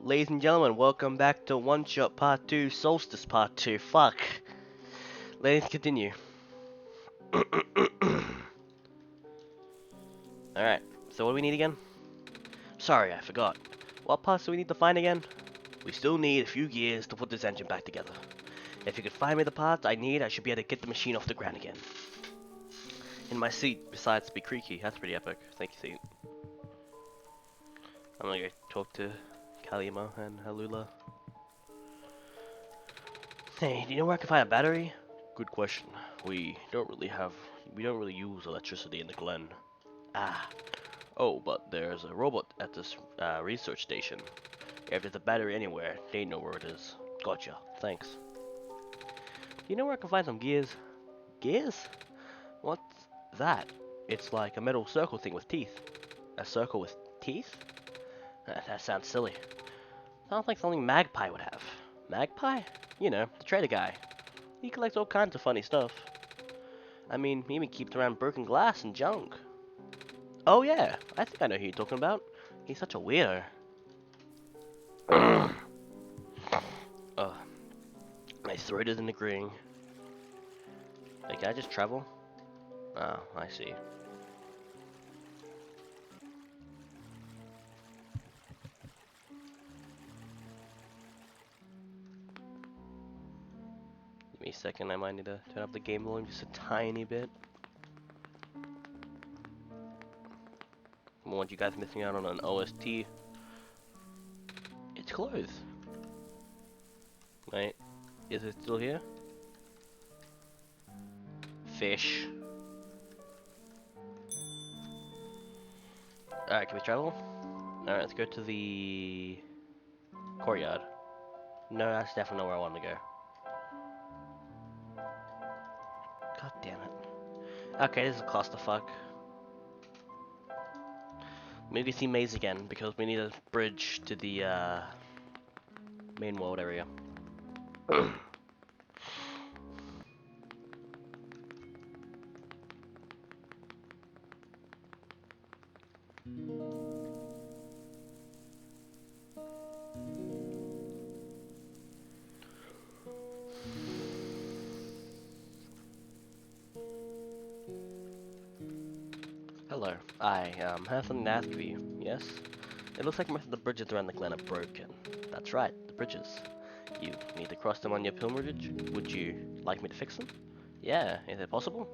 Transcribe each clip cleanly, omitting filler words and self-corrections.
Ladies and gentlemen, welcome back to One Shot Part 2, Solstice Part 2. Fuck. Let's continue. Alright, so what do we need again? Sorry, I forgot. What parts do we need to find again? We still need a few gears to put this engine back together. If you could find me the parts I need, I should be able to get the machine off the ground again. And my seat decides to be creaky. That's pretty epic. Thank you, seat. I'm gonna go talk to Kalima and Halula. Hey, do you know where I can find a battery? Good question. We don't really use electricity in the Glen. Ah. Oh, but there's a robot at this research station. If there's a battery anywhere, they know where it is. Gotcha. Thanks. Do you know where I can find some gears? Gears? What's that? It's like a metal circle thing with teeth. A circle with teeth? That sounds silly. Sounds like something Magpie would have. Magpie? You know, the trader guy. He collects all kinds of funny stuff. I mean, he even keeps around broken glass and junk. Oh yeah, I think I know who you're talking about. He's such a weirdo. Oh, my throat isn't agreeing. Wait, can I just travel? Oh, I see. Give me a second, I might need to turn up the game volume just a tiny bit. I don't want you guys missing out on an OST. It's closed. Wait, is it still here? Fish. Alright, can we travel? Alright, let's go to the courtyard. No, that's definitely not where I want to go. God damn it. Okay, this is a clusterfuck. Maybe see Maze again, because we need a bridge to the main world area. Hello, I have something to ask of you, yes? It looks like most of the bridges around the Glen are broken. That's right, the bridges. You need to cross them on your pilgrimage? Would you like me to fix them? Yeah, is it possible?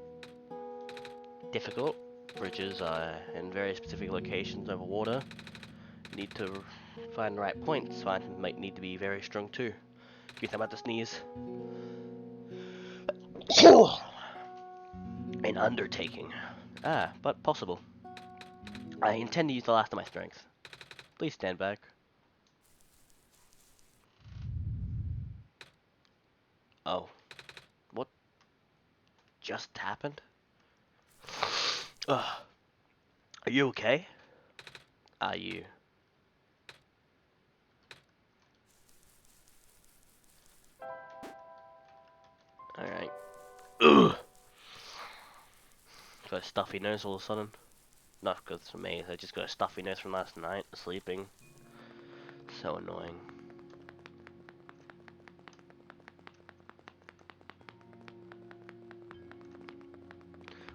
Difficult. Bridges are in very specific locations over water. You need to find the right points. Find might need to be very strong too. Give me time about to sneeze. An undertaking. Ah, but possible. I intend to use the last of my strength. Please stand back. Oh. What just happened? Ugh. Are you okay? Are you? Alright. Ugh. Got a stuffy nose all of a sudden. Not because it's me, I just got a stuffy nose from last night, sleeping. So annoying.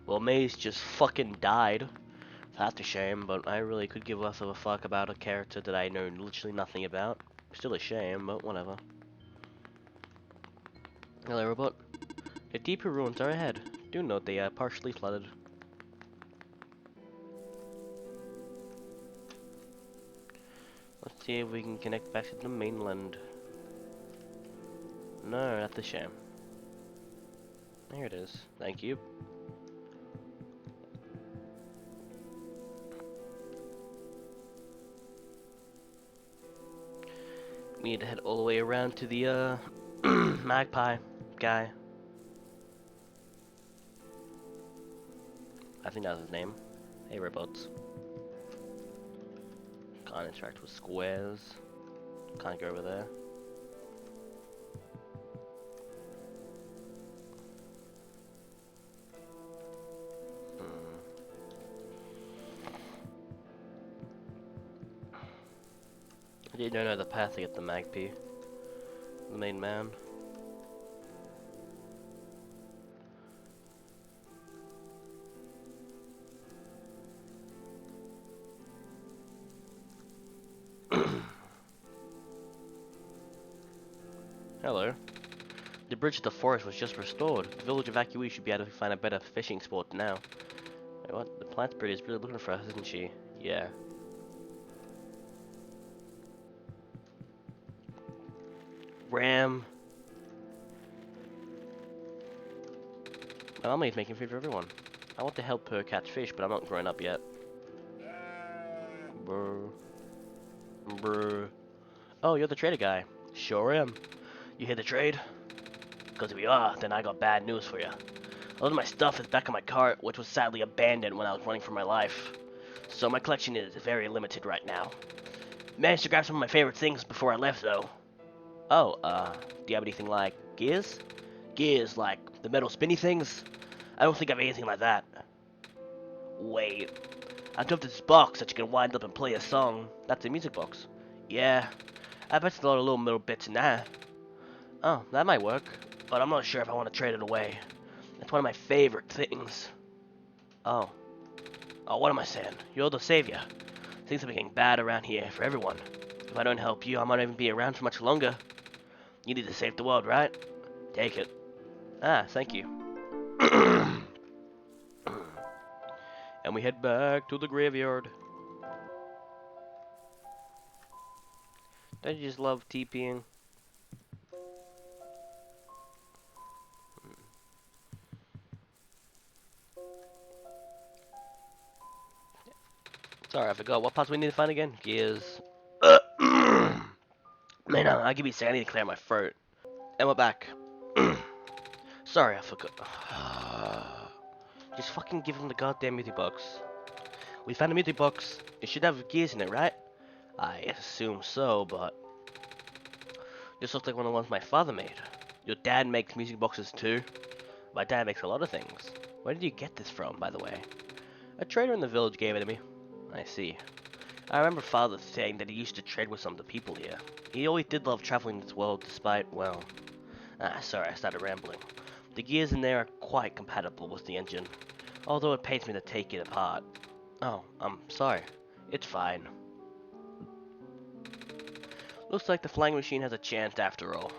Well, Maze just fucking died. That's a shame, but I really could give less of a fuck about a character that I know literally nothing about. Still a shame, but whatever. Hello, robot. The deeper ruins are ahead. Do note they are partially flooded. Let's see if we can connect back to the mainland. No, that's a shame. There it is. Thank you. We need to head all the way around to the magpie guy. I think that was his name. Hey, robots. Can't interact with squares. Can't go over there. You don't know the path to get the Magpie, the main man. Hello. The bridge to the forest was just restored. The village evacuees should be able to find a better fishing spot now. Wait, what? The plant spirit is really looking for us, isn't she? Yeah. Ram. My mama is making food for everyone. I want to help her catch fish, but I'm not grown up yet. Brr. Brr. Oh, you're the trader guy. Sure am. You hear the trade? Because if you are, then I got bad news for you. A lot of my stuff is back in my cart, which was sadly abandoned when I was running for my life. So my collection is very limited right now. Managed to grab some of my favorite things before I left, though. Oh, do you have anything like gears? Gears, like the metal spinny things? I don't think I have anything like that. Wait. I got this box that you can wind up and play a song. That's a music box. Yeah. I bet there's a lot of little metal bits in that. Oh, that might work. But I'm not sure if I want to trade it away. It's one of my favorite things. Oh. Oh, what am I saying? You're the savior. Things are getting bad around here for everyone. If I don't help you, I might not even be around for much longer. You need to save the world, right? Take it. Ah, thank you. And we head back to the graveyard. Don't you just love TPing? Sorry, I forgot. What parts we need to find again? Gears. Man, I'll give you a second. I need to clear my throat. And we're back. Sorry, I forgot. Just fucking give him the goddamn music box. We found a music box. It should have gears in it, right? I assume so, but... This looks like one of the ones my father made. Your dad makes music boxes too? My dad makes a lot of things. Where did you get this from, by the way? A trader in the village gave it to me. I see. I remember father saying that he used to trade with some of the people here. He always did love traveling this world despite, well... sorry, I started rambling. The gears in there are quite compatible with the engine, although it pains me to take it apart. Oh, I'm sorry. It's fine. Looks like the flying machine has a chance after all.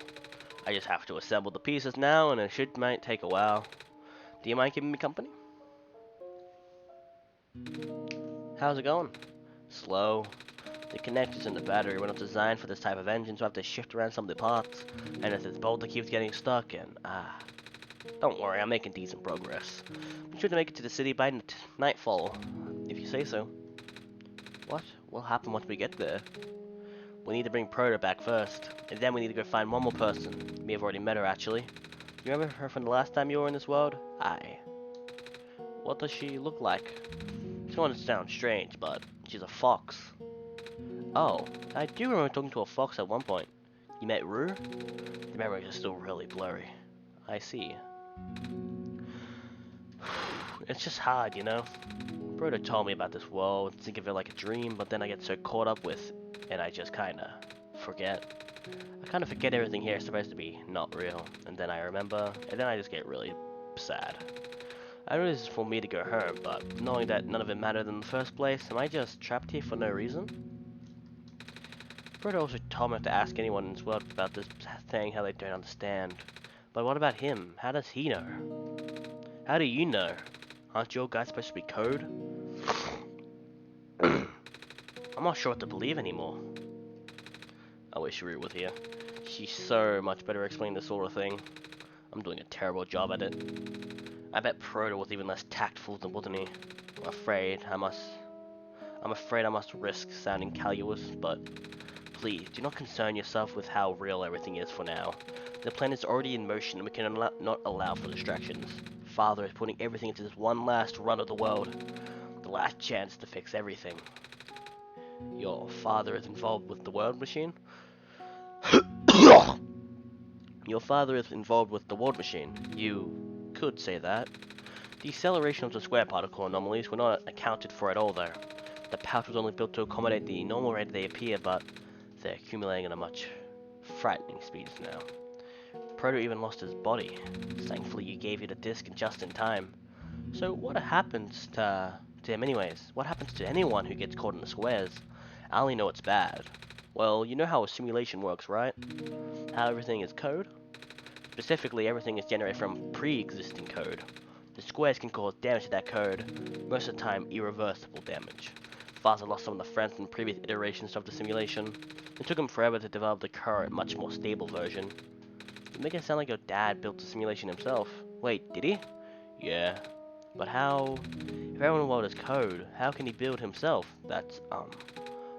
I just have to assemble the pieces now, and it might take a while. Do you mind giving me company? How's it going? Slow. The connectors in the battery were not designed for this type of engine, so I have to shift around some of the parts. And if this bolt keeps getting stuck, and don't worry, I'm making decent progress. I'm sure to make it to the city by nightfall, if you say so. What will happen once we get there? We need to bring Proto back first, and then we need to go find one more person. We have already met her, actually. You remember her from the last time you were in this world? Aye. What does she look like? It's going to sound strange, but she's a fox. Oh, I do remember talking to a fox at one point. You met Rue? The memories are still really blurry. I see. It's just hard, you know? Proto told me about this world, think of it like a dream, but then I get so caught up with, and I just kinda forget. I kinda forget everything here is supposed to be not real, and then I remember, and then I just get really sad. I know this is for me to go home, but knowing that none of it mattered in the first place, am I just trapped here for no reason? Proto also told me not to ask anyone in this world about this thing how they don't understand. But what about him? How does he know? How do you know? Aren't your guys supposed to be code? I'm not sure what to believe anymore. I wish Rue was here. She's so much better at explaining this sort of thing. I'm doing a terrible job at it. I bet Proto was even less tactful than wasn't he? I'm afraid I must risk sounding callous, but please do not concern yourself with how real everything is for now. The plan is already in motion and we can not allow for distractions. Father is putting everything into this one last run of the world. The last chance to fix everything. Your father is involved with the world machine? Your father is involved with the world machine. You could say that. The acceleration of the square particle anomalies were not accounted for at all there. The pouch was only built to accommodate the normal rate they appear, but They're accumulating at a much frightening speeds now. Proto even lost his body. Thankfully you gave you the disc just in time. So what happens to him anyways? What happens to anyone who gets caught in the squares? I only know it's bad. Well, you know how a simulation works, right? How everything is code? Specifically, everything is generated from pre-existing code. The squares can cause damage to that code, most of the time irreversible damage. Father lost some of the friends in previous iterations of the simulation. It took him forever to develop the current, much more stable version. You make it sound like your dad built the simulation himself. Wait, did he? Yeah. But how... If everyone in the world is code, how can he build himself? That's,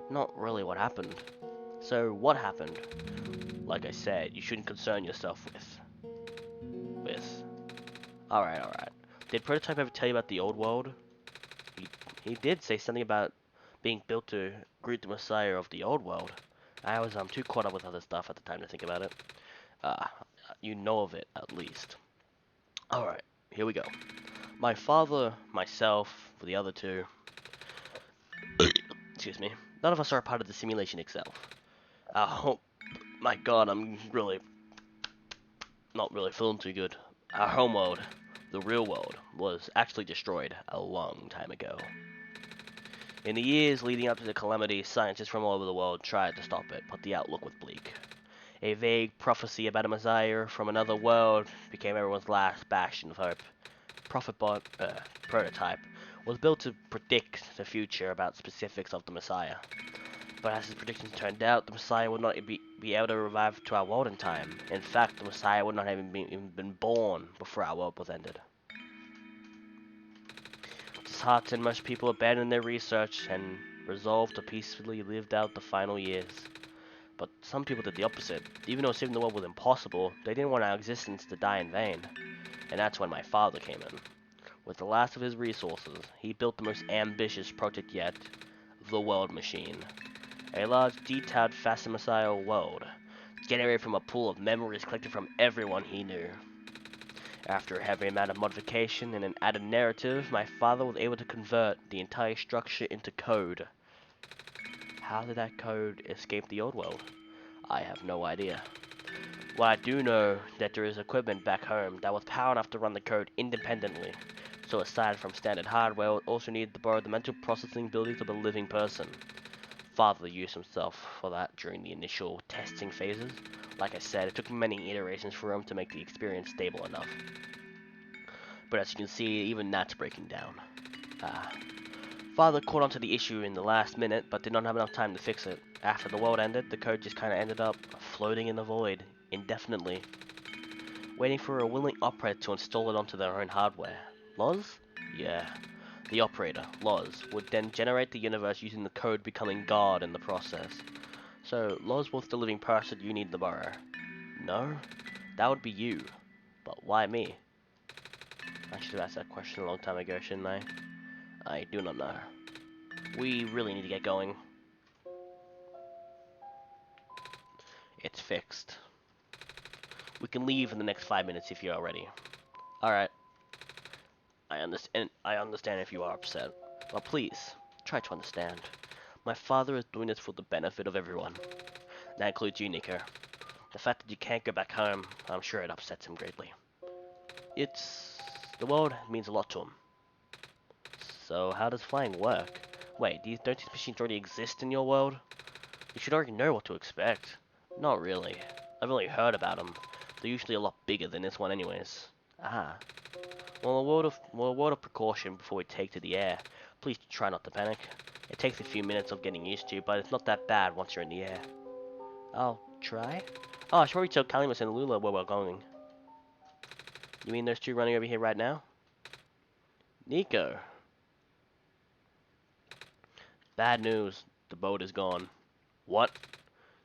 not really what happened. So, what happened? Like I said, you shouldn't concern yourself with... Alright. Did Prototype ever tell you about the old world? He did say something about being built to greet the Messiah of the old world. I was too caught up with other stuff at the time to think about it. You know of it, at least. Alright, here we go. My father, myself, the other two... Excuse me. None of us are a part of the simulation itself. Oh, my god, I'm really... not really feeling too good. Our home world, the real world, was actually destroyed a long time ago. In the years leading up to the calamity, scientists from all over the world tried to stop it, but the outlook was bleak. A vague prophecy about a messiah from another world became everyone's last bastion of hope. Prototype was built to predict the future about specifics of the messiah. But as his predictions turned out, the messiah would not be able to revive to our world in time. In fact, the messiah would not have even been born before our world was ended. Disheartened, most people abandoned their research and resolved to peacefully live out the final years. But some people did the opposite. Even though saving the world was impossible, they didn't want our existence to die in vain. And that's when my father came in. With the last of his resources, he built the most ambitious project yet, the World Machine. A large, detailed, facsimile world, generated from a pool of memories collected from everyone he knew. After a heavy amount of modification and an added narrative, my father was able to convert the entire structure into code. How did that code escape the old world? I have no idea. Well, I do know that there is equipment back home that was power enough to run the code independently. So aside from standard hardware, it also needed to borrow the mental processing abilities of a living person. Father used himself for that during the initial testing phases. Like I said, it took many iterations for him to make the experience stable enough. But as you can see, even that's breaking down. Father caught onto the issue in the last minute, but did not have enough time to fix it. After the world ended, the code just kinda ended up floating in the void, indefinitely, waiting for a willing operator to install it onto their own hardware. Loz? Yeah. The operator, Loz, would then generate the universe using the code becoming God in the process. So, Loz was the living person you need to borrow. No? That would be you. But why me? I should have asked that question a long time ago, shouldn't I? I do not know. We really need to get going. It's fixed. We can leave in the next 5 minutes if you are ready. Alright. I understand if you are upset. But please, try to understand. My father is doing this for the benefit of everyone. That includes you, Nico. The fact that you can't go back home, I'm sure it upsets him greatly. The world means a lot to him. So how does flying work? Wait, don't these machines already exist in your world? You should already know what to expect. Not really. I've only heard about them. They're usually a lot bigger than this one anyways. Ah. Well, a word of precaution before we take to the air. Please try not to panic. It takes a few minutes of getting used to, but it's not that bad once you're in the air. I'll try? Oh, I should probably tell Kalimus and Lula where we're going. You mean there's two running over here right now? Nico. Bad news. The boat is gone. What?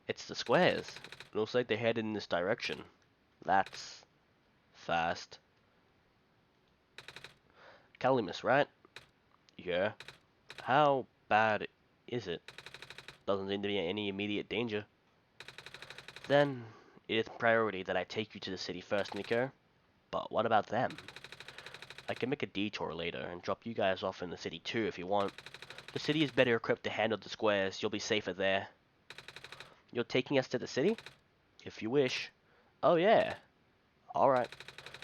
It's the squares. It looks like they're headed in this direction. That's fast. Kalimus, right? Yeah. How bad is it? Doesn't seem to be any immediate danger. Then, it is priority that I take you to the city first, Nico. But what about them? I can make a detour later and drop you guys off in the city too if you want. The city is better equipped to handle the squares. You'll be safer there. You're taking us to the city? If you wish. Oh yeah. Alright.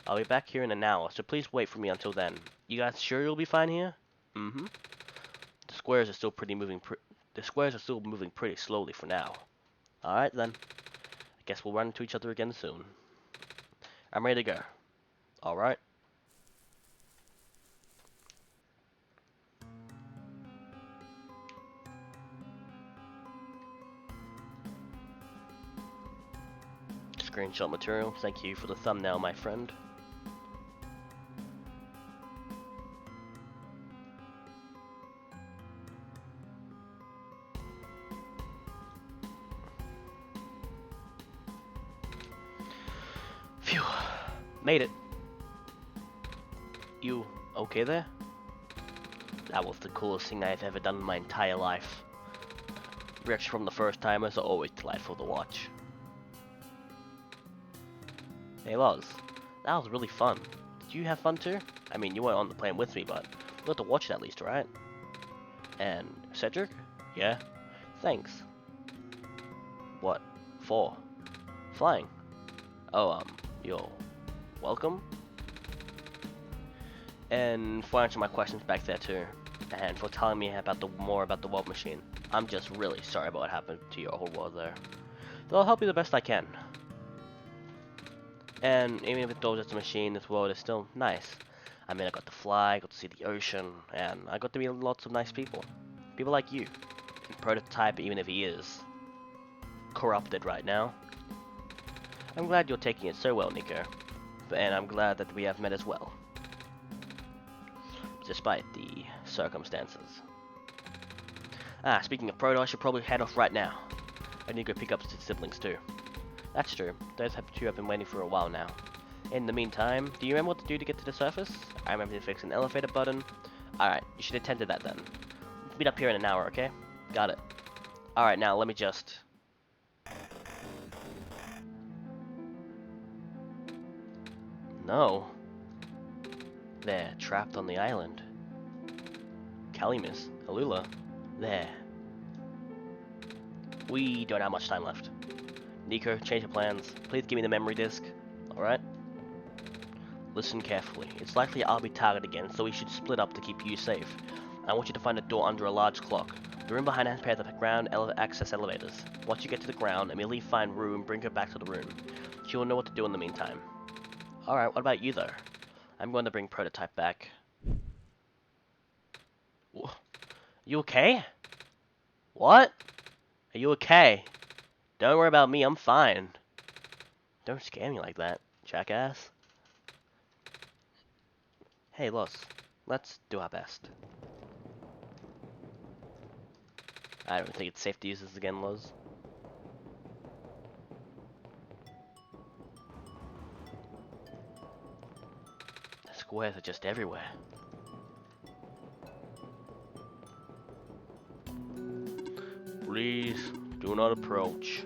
I'll be back here in an hour, so please wait for me until then. You guys sure you'll be fine here? Mm-hmm. The squares are still moving pretty slowly for now. Alright then. I guess we'll run into each other again soon. I'm ready to go. Alright. Screenshot material. Thank you for the thumbnail, my friend. Phew. Made it. You okay there? That was the coolest thing I've ever done in my entire life. Reaction from the first timers are always delightful to watch. Hey Loz, that was really fun. Did you have fun too? I mean, you weren't on the plane with me, but you got to watch it at least, right? And Cedric? Yeah? Thanks. What? For? Flying? Oh, you're welcome? And for answering my questions back there too. And for telling me more about the World Machine. I'm just really sorry about what happened to your whole world there. Though I'll help you the best I can. And even if it goes as a machine, this world is still nice. I mean, I got to fly, I got to see the ocean, and I got to meet lots of nice people. People like you. And Prototype, even if he is corrupted right now. I'm glad you're taking it so well, Nico. And I'm glad that we have met as well. Despite the circumstances. Speaking of Proto, I should probably head off right now. I need to go pick up his siblings too. That's true. Those two have been waiting for a while now. In the meantime, do you remember what to do to get to the surface? I remember to fix an elevator button. Alright, you should attend to that then. Let's meet up here in an hour, okay? Got it. Alright, now let me just... No. They're trapped on the island. Kalimis, Alula. There. We don't have much time left. Nico, change your plans. Please give me the memory disk. Alright? Listen carefully. It's likely I'll be targeted again, so we should split up to keep you safe. I want you to find a door under a large clock. The room behind it has a pair of ground access elevators. Once you get to the ground, immediately find Rue and bring her back to the room. She will know what to do in the meantime. Alright, what about you though? I'm going to bring Prototype back. You okay? What? Are you okay? Don't worry about me, I'm fine. Don't scare me like that, jackass. Hey, Los, let's do our best. I don't think it's safe to use this again, Los. The squares are just everywhere. Please, do not approach.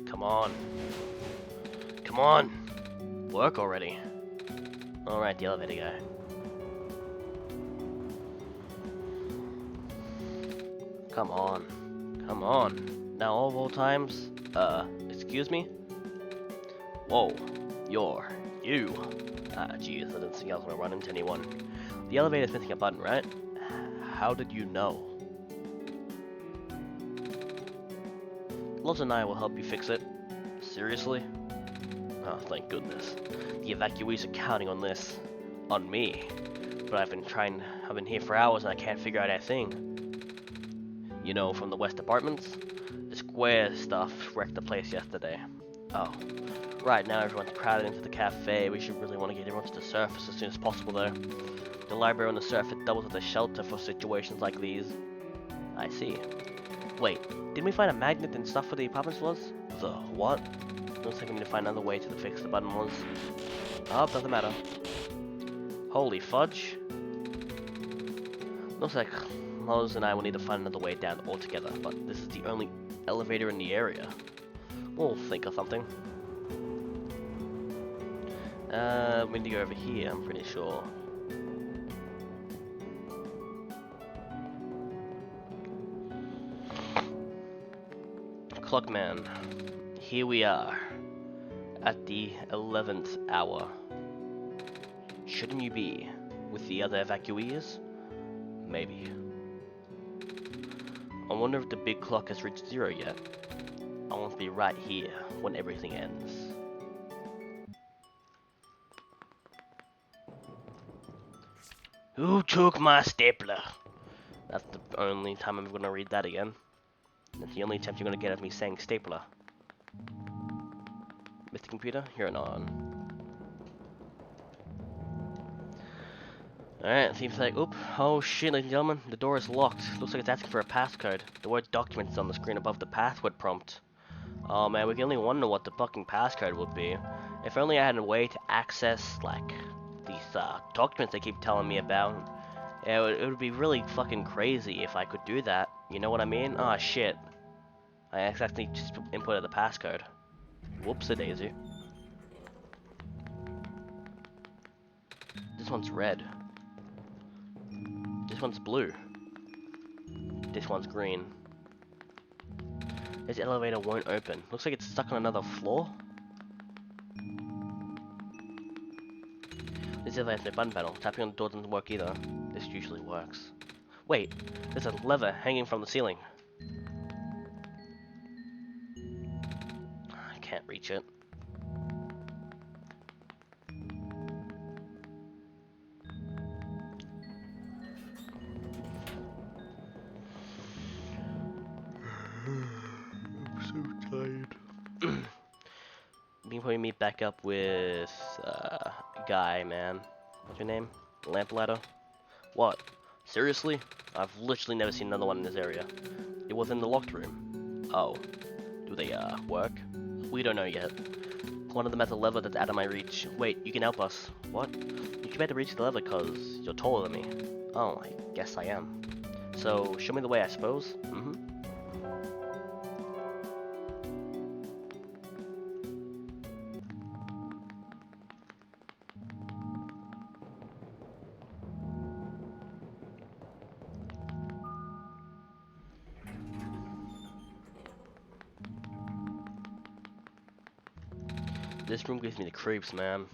Come on. Come on. Work already. Alright, the elevator guy. Come on. Come on. Now of all times, excuse me? Whoa. You. Jeez, I didn't think I was gonna run into anyone. The elevator's missing a button, right? How did you know? Loz and I will help you fix it. Seriously? Oh, thank goodness. The evacuees are counting on this. On me. But I've been here for hours and I can't figure out a thing. You know, from the West Apartments? The square stuff wrecked the place yesterday. Oh. Right now everyone's crowded into the cafe. We should really want to get everyone to the surface as soon as possible though. The library on the surface doubles as a shelter for situations like these. I see. Wait, didn't we find a magnet and stuff for the apartments was? The what? Looks like we need to find another way to fix the button was. Oh, doesn't matter. Holy fudge. Looks like Loz and I will need to find another way down altogether, but this is the only elevator in the area. We'll think of something. We need to go over here, I'm pretty sure. clock man. Here we are. At the 11th hour. Shouldn't you be with the other evacuees? Maybe. I wonder if the big clock has reached 0 yet. I want to be right here when everything ends. Who took my stapler? That's the only time I'm gonna read that again. That's the only attempt you're gonna get of me saying stapler. Mr. Computer, you're on. Alright, seems like, oh shit, ladies and gentlemen, the door is locked. Looks like it's asking for a passcode. The word documents on the screen above the password prompt. Oh man, we can only wonder what the fucking passcode would be. If only I had a way to access, like, these documents they keep telling me about. Yeah, it would be really fucking crazy if I could do that. You know what I mean? Oh shit. I accidentally just inputted the passcode. Whoops-a-daisy. This one's red. This one's blue. This one's green. This elevator won't open. Looks like it's stuck on another floor. This elevator has no button panel. Tapping on the door doesn't work either. This usually works. Wait, there's a lever hanging from the ceiling. I can't reach it. I'm so tired. Before we meet back up with guy, man. What's your name? Lamplighter? What? Seriously? I've literally never seen another one in this area. It was in the locked room. Oh. Do they work? We don't know yet. One of them has a lever that's out of my reach. Wait, you can help us. What? You can better reach the lever because you're taller than me. Oh, I guess I am. So, show me the way, I suppose? Mm-hmm. This room gives me the creeps, man.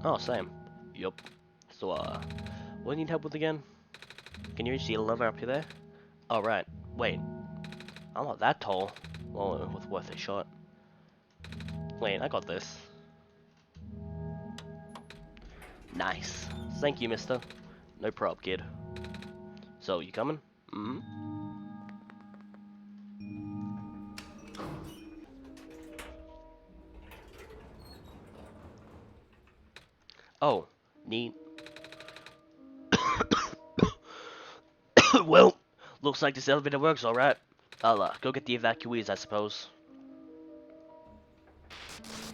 Oh, same. Yup. So, what do you need help with again? Can you reach the lever up there? Oh, right. Wait. I'm not that tall. Well, it was worth a shot. Wait, I got this. Nice. Thank you, mister. No prob, kid. So, you coming? Mm-hmm. Oh, neat. Well, looks like this elevator works alright. I'll go get the evacuees, I suppose.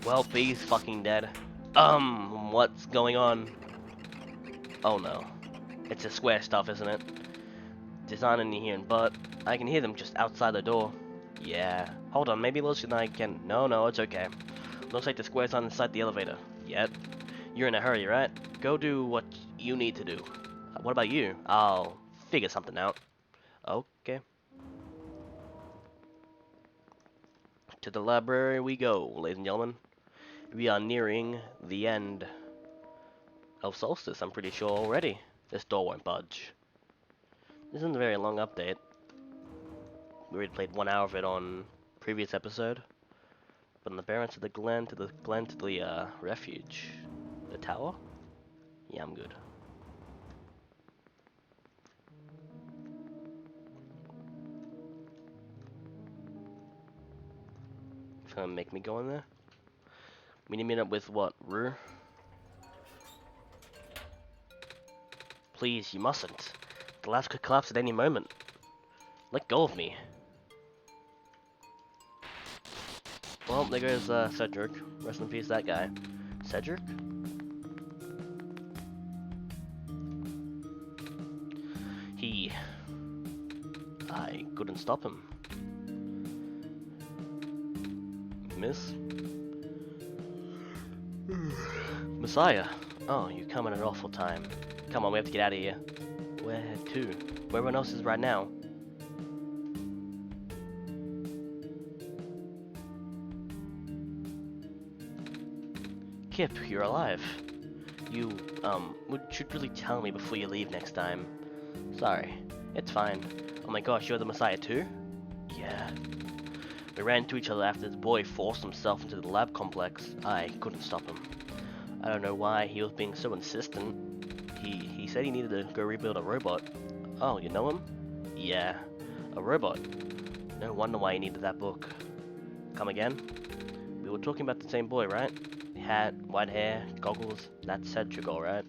Well, he's fucking dead. What's going on? Oh no. It's the square stuff, isn't it? There's not any here, but I can hear them just outside the door. Yeah. Hold on, maybe Lucy and I can... No, it's okay. Looks like the square's not inside the elevator. Yet. You're in a hurry, right? Go do what you need to do. What about you? I'll figure something out. Okay. To the library we go, ladies and gentlemen. We are nearing the end of Solstice, I'm pretty sure already. This door won't budge. This isn't a very long update. We already played 1 hour of it on previous episode. From the barrens of the glen to the refuge. The tower? Yeah, I'm good. Trying to make me go in there? We need to meet up with what? Rue? Please, you mustn't. The labs could collapse at any moment. Let go of me. Well, there goes Cedric. Rest in peace, that guy. Cedric? I couldn't stop him. Miss? Messiah! Oh, you come at an awful time. Come on, we have to get out of here. Where to? Where everyone else is right now. Kip, you're alive. You, should really tell me before you leave next time. Sorry. It's fine. Oh my gosh, you're the Messiah too? Yeah. We ran into each other after the boy forced himself into the lab complex. I couldn't stop him. I don't know why he was being so insistent. He said he needed to go rebuild a robot. Oh, you know him? Yeah. A robot. No wonder why he needed that book. Come again? We were talking about the same boy, right? Hat, white hair, goggles. That's Cedric, alright.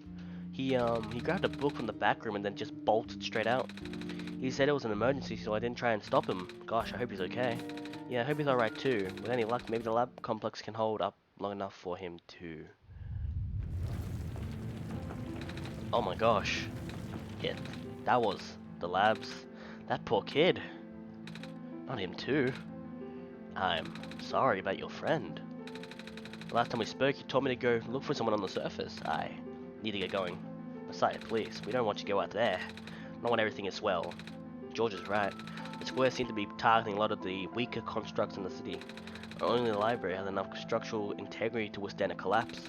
He grabbed a book from the back room and then just bolted straight out. He said it was an emergency, so I didn't try and stop him. Gosh, I hope he's okay. Yeah, I hope he's alright too. With any luck, maybe the lab complex can hold up long enough for him to... Oh my gosh. Yeah, that was the labs. That poor kid. Not him too. I'm sorry about your friend. Last time we spoke, you told me to go look for someone on the surface. I need to get going. Besides, please, we don't want you to go out there. Not when everything is well. George is right. The squares seem to be targeting a lot of the weaker constructs in the city. Only the library has enough structural integrity to withstand a collapse.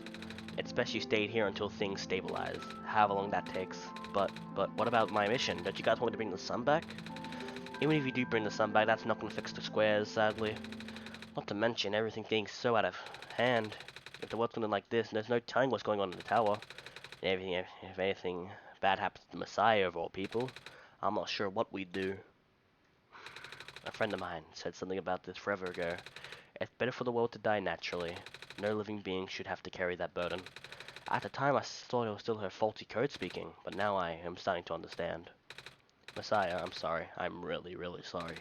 It's best you stayed here until things stabilize, however long that takes. But what about my mission? Don't you guys want me to bring the sun back? Even if you do bring the sun back, that's not going to fix the squares, sadly. Not to mention everything being so out of hand. If the world's something like this, there's no telling what's going on in the tower. And if anything bad happens to the Messiah of all people, I'm not sure what we'd do. A friend of mine said something about this forever ago. It's better for the world to die naturally. No living being should have to carry that burden. At the time I thought it was still her faulty code speaking, but now I am starting to understand. Messiah, I'm sorry. I'm really, really sorry.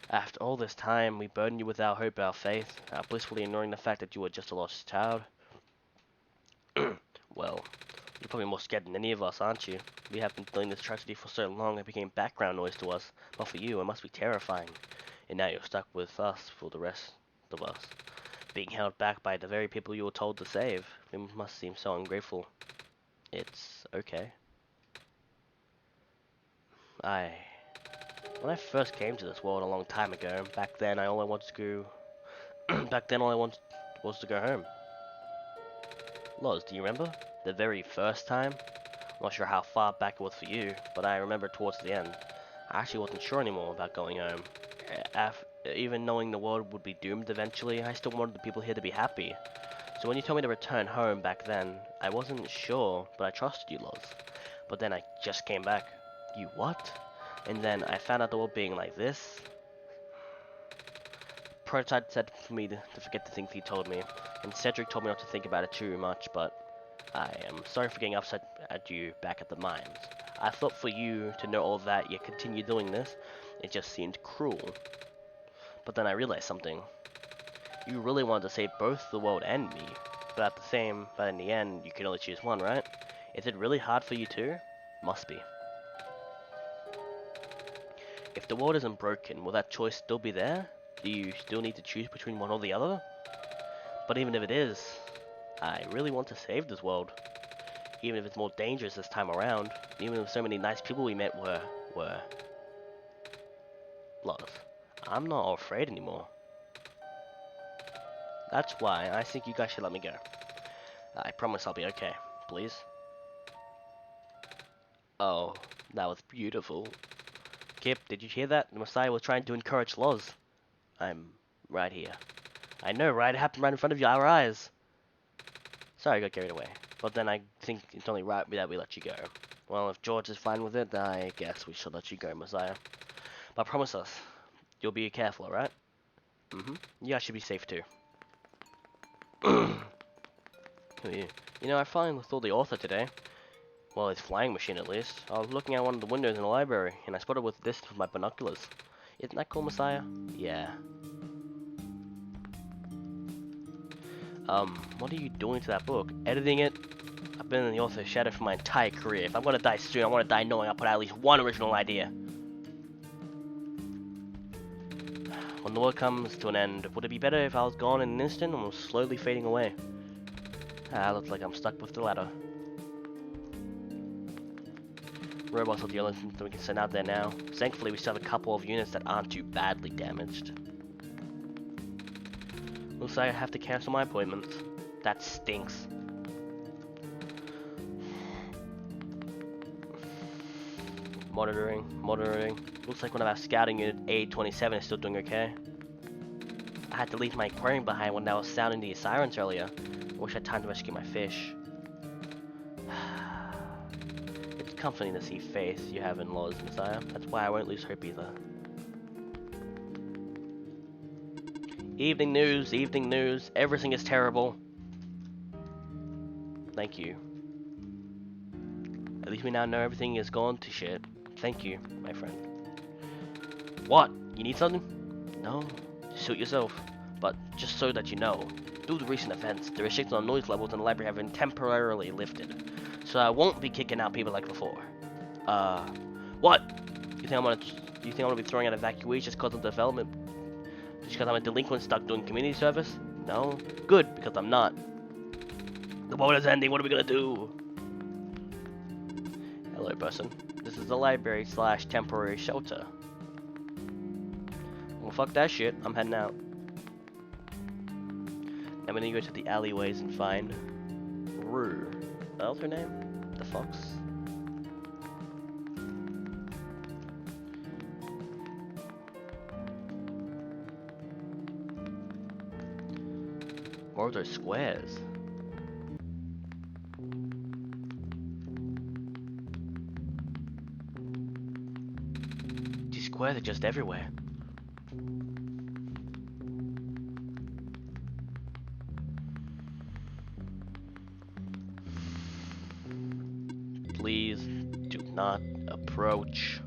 After all this time, we burdened you with our hope, our faith, our blissfully ignoring the fact that you were just a lost child. Well, you're probably more scared than any of us, aren't you? We have been dealing this tragedy for so long it became background noise to us, but for you it must be terrifying. And now you're stuck with us for the rest of us. Being held back by the very people you were told to save. It must seem so ungrateful. It's okay. When I first came to this world a long time ago, back then all I wanted was to go home. Loz, do you remember? The very first time? I'm not sure how far back it was for you, but I remember towards the end. I actually wasn't sure anymore about going home. Even knowing the world would be doomed eventually, I still wanted the people here to be happy. So when you told me to return home back then, I wasn't sure, but I trusted you, Loz. But then I just came back. You what? And then I found out the world being like this. Prototype said for me to forget the things he told me, and Cedric told me not to think about it too much, but I am sorry for getting upset at you back at the mines. I thought for you to know all that, yet continue doing this, it just seemed cruel. But then I realized something. You really wanted to save both the world and me, but in the end, you can only choose one, right? Is it really hard for you too? Must be. If the world isn't broken, will that choice still be there? Do you still need to choose between one or the other? But even if it is, I really want to save this world. Even if it's more dangerous this time around, even if so many nice people we met were lost. I'm not afraid anymore. That's why I think you guys should let me go. I promise I'll be okay. Please? Oh, that was beautiful. Kip, did you hear that? The Messiah was trying to encourage Loz. I'm right here. I know, right? It happened right in front of our eyes. Sorry, I got carried away. But then I think it's only right that we let you go. Well, if George is fine with it, then I guess we should let you go, Messiah. But promise us, you'll be careful, alright? You guys should be safe too. You know, I finally saw the author today. Well, his flying machine at least. I was looking at one of the windows in the library, and I spotted with this with my binoculars. Isn't that cool, Messiah? Yeah. What are you doing to that book? Editing it? I've been in the author's shadow for my entire career. If I'm gonna die soon, I wanna die knowing I put out at least one original idea. When the world comes to an end, would it be better if I was gone in an instant and was slowly fading away? Looks like I'm stuck with the ladder. Robots are the only thing that we can send out there now. Thankfully, we still have a couple of units that aren't too badly damaged. Looks like I have to cancel my appointments. That stinks. Monitoring. Looks like one of our scouting unit A27 is still doing okay. I had to leave my aquarium behind when I was sounding the sirens earlier. I wish I had time to rescue my fish. It's comforting to see faith you have in Lord's Messiah. That's why I won't lose hope either. Evening news. Everything is terrible. Thank you. At least we now know everything is gone to shit. Thank you, my friend. What? You need something? No, suit yourself. But just so that you know, due to recent events, the restrictions on noise levels in the library have been temporarily lifted. So I won't be kicking out people like before. What? You think I'm gonna be throwing out evacuees just because of development? Just because I'm a delinquent stuck doing community service? No? Good, because I'm not. The world is ending, what are we gonna do? Hello, person. This is the library / temporary shelter. Well, fuck that shit. I'm heading out. I'm gonna go to the alleyways and find Rue. What's her name? The fox? More of those squares. These squares are just everywhere. Please do not approach.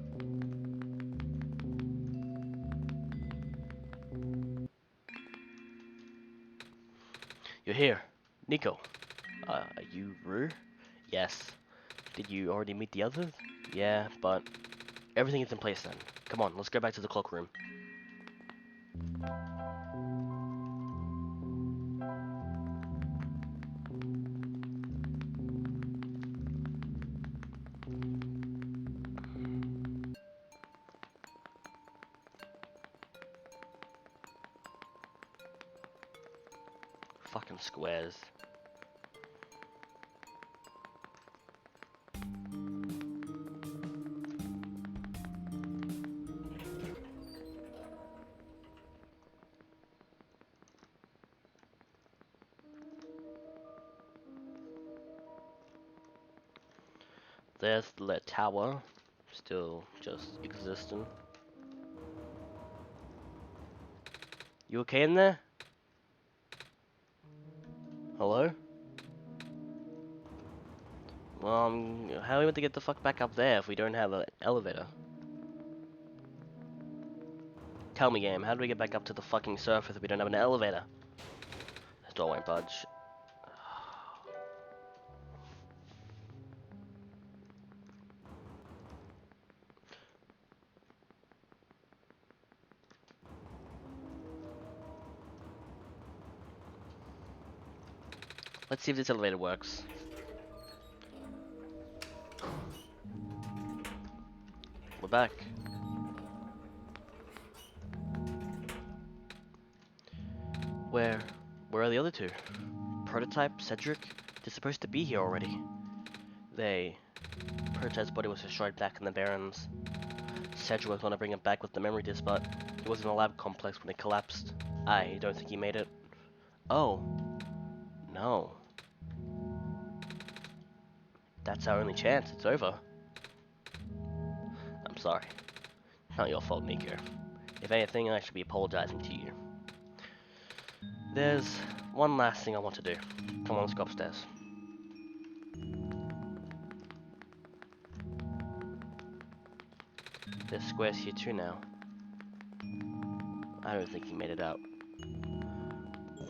You're here. Nico. Are you Rue? Yes. Did you already meet the others? Yeah, but everything is in place then. Come on, let's go back to the cloakroom. Fucking squares. There's the tower, still just existing. You okay in there? Hello? How are we meant to get the fuck back up there if we don't have an elevator? Tell me, game, how do we get back up to the fucking surface if we don't have an elevator? This door won't budge. Let's see if this elevator works. We're back. Where are the other two? Prototype, Cedric? They're supposed to be here already. Prototype's body was destroyed back in the Barrens. Cedric was going to bring it back with the memory disc, but he was in a lab complex when it collapsed. I don't think he made it. Oh. No. That's our only chance. It's over. I'm sorry. Not your fault, Nico. If anything, I should be apologizing to you. There's one last thing I want to do. Come on, let's go upstairs. There's squares here too now. I don't think he made it out.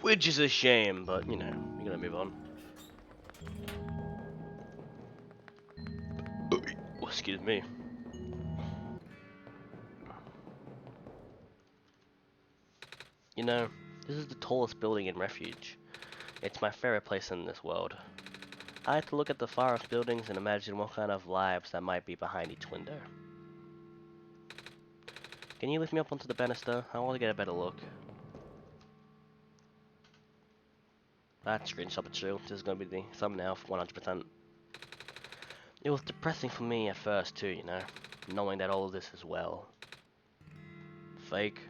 Which is a shame, but you know, we're gonna move on. Oh, excuse me. You know, this is the tallest building in Refuge. It's my favorite place in this world. I like to look at the far-off buildings and imagine what kind of lives that might be behind each window. Can you lift me up onto the banister? I want to get a better look. That screenshot is true. This is going to be the thumbnail for 100%. It was depressing for me at first too, you know, knowing that all of this is, well, fake,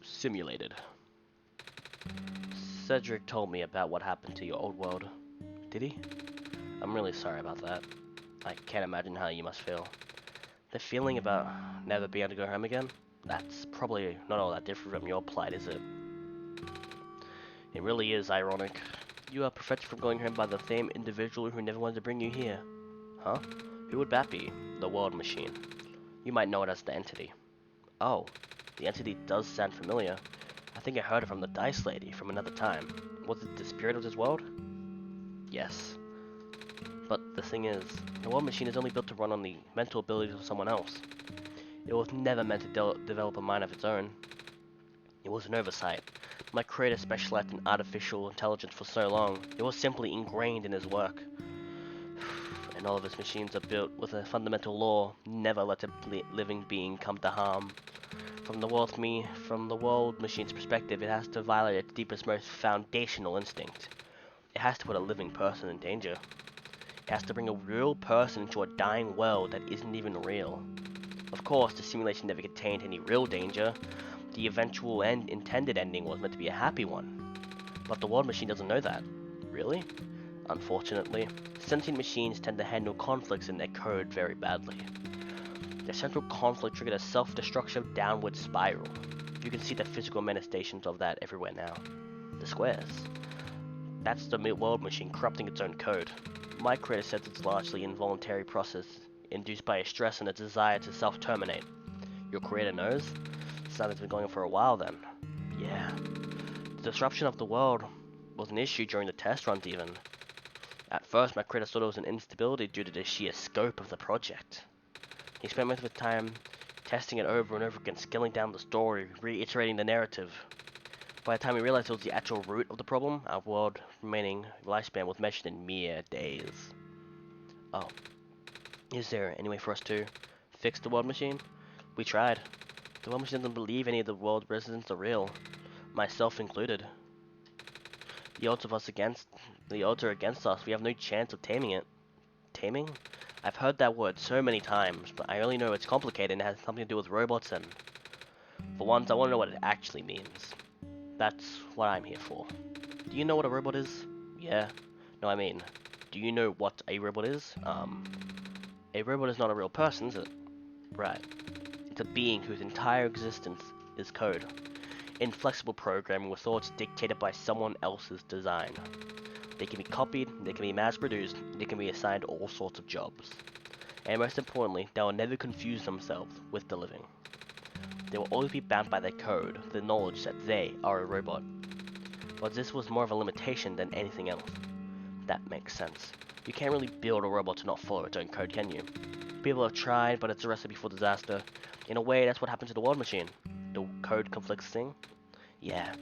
simulated. Cedric told me about what happened to your old world. Did he? I'm really sorry about that. I can't imagine how you must feel. The feeling about never being able to go home again? That's probably not all that different from your plight, is it? It really is ironic. You are prevented from going home by the same individual who never wanted to bring you here. Huh? Who would that be? The World Machine. You might know it as the Entity. Oh, the Entity does sound familiar. I think I heard it from the Dice Lady from another time. Was it the spirit of this world? Yes. But the thing is, the World Machine is only built to run on the mental abilities of someone else. It was never meant to develop a mind of its own. It was an oversight. My creator specialized in artificial intelligence for so long, it was simply ingrained in his work. And all of his machines are built with a fundamental law: never let a living being come to harm. From the world machine's perspective, it has to violate its deepest, most foundational instinct. It has to put a living person in danger. It has to bring a real person into a dying world that isn't even real. Of course, the simulation never contained any real danger. The eventual and intended ending was meant to be a happy one. But the world machine doesn't know that. Really? Unfortunately, sentient machines tend to handle conflicts in their code very badly. The central conflict triggered a self-destructive downward spiral. You can see the physical manifestations of that everywhere now. The squares. That's the world machine corrupting its own code. My creator says it's largely an involuntary process induced by a stress and a desire to self-terminate. Your creator knows? Something's been going on for a while then. Yeah. The disruption of the world was an issue during the test runs even. At first, my creator thought it was an instability due to the sheer scope of the project. He spent most of his time testing it over and over again, scaling down the story, reiterating the narrative. By the time we realized it was the actual root of the problem, our world remaining lifespan was measured in mere days. Oh. Is there any way for us to fix the world machine? We tried. The world machine doesn't believe any of the world residents are real, myself included. The odds are against us. We have no chance of taming it. Taming? I've heard that word so many times, but I only know it's complicated and it has something to do with robots, and for once I want to know what it actually means. That's what I'm here for. Do you know what a robot is? Yeah. No, I mean, do you know what a robot is? A robot is not a real person, is it? Right. It's a being whose entire existence is code. Inflexible programming with thoughts dictated by someone else's design. They can be copied, they can be mass-produced, they can be assigned all sorts of jobs. And most importantly, they will never confuse themselves with the living. They will always be bound by their code, the knowledge that they are a robot. But this was more of a limitation than anything else. That makes sense. You can't really build a robot to not follow its own code, can you? People have tried, but it's a recipe for disaster. In a way, that's what happened to the world machine. The code conflicts thing? Yeah.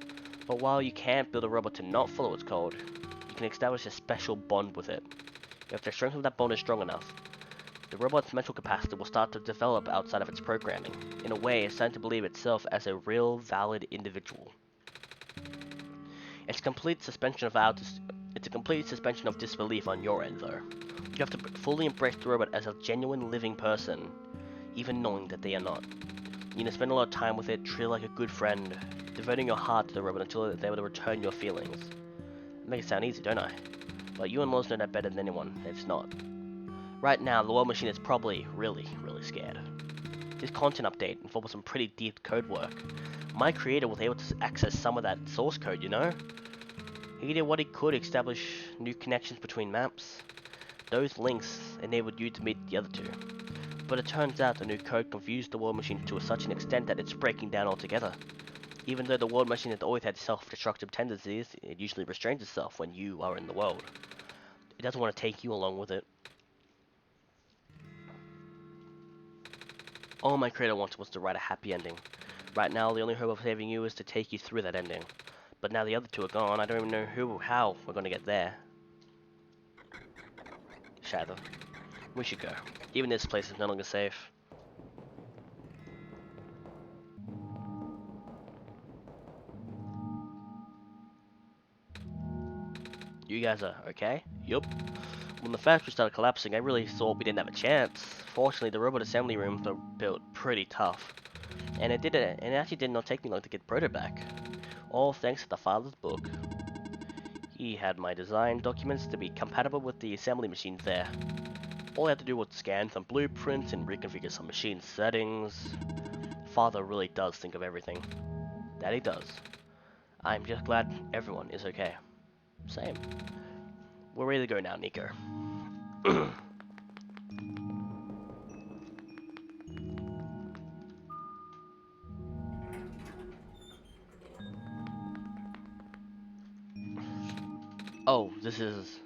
But while you can't build a robot to not follow its code, you can establish a special bond with it. If the strength of that bond is strong enough, the robot's mental capacity will start to develop outside of its programming. In a way, it's starting to believe itself as a real, valid individual. It's a complete suspension of disbelief on your end, though. You have to fully embrace the robot as a genuine living person, even knowing that they are not. You need to spend a lot of time with it, treat it like a good friend, devoting your heart to the robot until it's able to return your feelings. It makes it sound easy, don't I? But you and Lois know that better than anyone. It's not. Right now, the world machine is probably really scared. This content update involves some pretty deep code work. My creator was able to access some of that source code, you know? He did what he could to establish new connections between maps. Those links enabled you to meet the other two. But it turns out the new code confused the world machine to such an extent that it's breaking down altogether. Even though the world machine has always had self-destructive tendencies, it usually restrains itself when you are in the world. It doesn't want to take you along with it. All my creator wanted was to write a happy ending. Right now, the only hope of saving you is to take you through that ending. But now the other two are gone, I don't even know how we're gonna get there. Shadow. We should go. Even this place is no longer safe. You guys are okay? Yup. When the factory started collapsing, I really thought we didn't have a chance. Fortunately, the robot assembly rooms were built pretty tough. And it actually did not take me long to get Proto back. All thanks to the father's book. He had my design documents to be compatible with the assembly machines there. All I had to do was scan some blueprints and reconfigure some machine settings. Father really does think of everything. That he does. I'm just glad everyone is okay. Same. We're ready to go now, Nico. Oh, this is...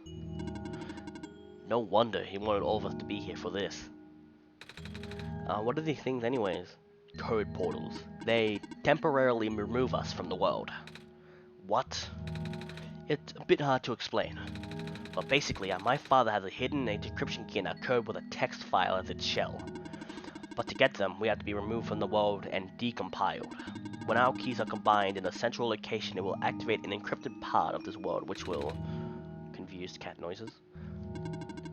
No wonder he wanted all of us to be here for this. What are these things anyways? Code portals. They temporarily remove us from the world. What? It's a bit hard to explain. But basically, my father has a hidden decryption key in our code with a text file as its shell. But to get them, we have to be removed from the world and decompiled. When our keys are combined in a central location, it will activate an encrypted part of this world, which will... Confused cat noises.